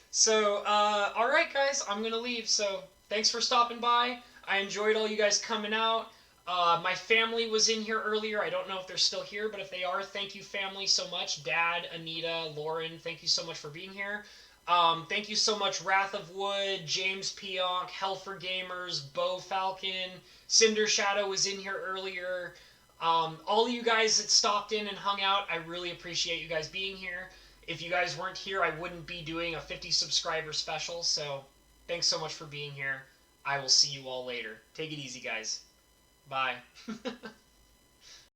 So, all right, guys, I'm going to leave. So, thanks for stopping by. I enjoyed all you guys coming out. My family was in here earlier. I don't know if they're still here, but if they are, thank you, family, so much. Dad, Anita, Lauren, thank you so much for being here. Thank you so much, Wrath of Wood, James Pionk, Hell for Gamers, Bo Falcon, Cinder Shadow was in here earlier. All of you guys that stopped in and hung out, I really appreciate you guys being here. If you guys weren't here, I wouldn't be doing a 50 subscriber special, so thanks so much for being here. I will see you all later. Take it easy, guys. Bye.